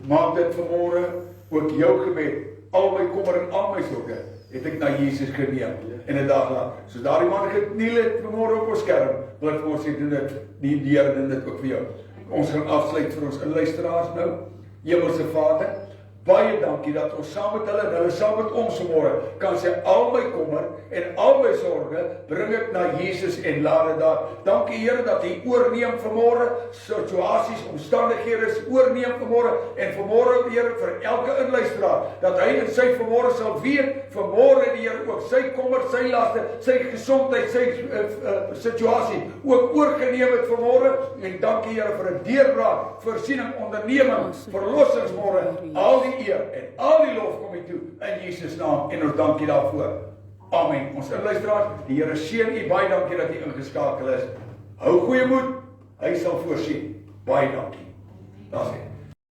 Maak dit vanmôre ook jou gebed. Al my kommer en al my sorge het ek na Jesus geneem en 'n dag lank. So daardie man gekniel het vanmôre op ons skerm. Wil ek vir ons sê doen dit. Die Here doen dit ook vir jou. Ons gaan afsluit vir ons inluisteraars nou. Hemelse Vader, baie dankie dat ons saam met hulle en hulle saam met ons môre kan sê al my kommer en al my sorge bring ek na Jesus en laat dit daar. Dankie Here dat U oorneem vanmôre, situasies, omstandighede oorneem vanmôre en vanmôre Here vir elke inluisteraar dat hy en sy vanmôre sal weet vanmôre die Here ook sy kommer, sy laste, sy gesondheid, sy situasie ook oorgeneem het vanmôre en dankie Here vir 'n deurbraak, voorsiening, onderneming, verlossingsmôre. Al die eer en al die lof kom U toe in Jesus naam en ons dankie daarvoor. Amen. Ons inluisteraars, die Here seën U, baie dankie dat U ingeskakel is. Hou goeie moed, hy sal voorsien. Baie dankie. Daar's hy.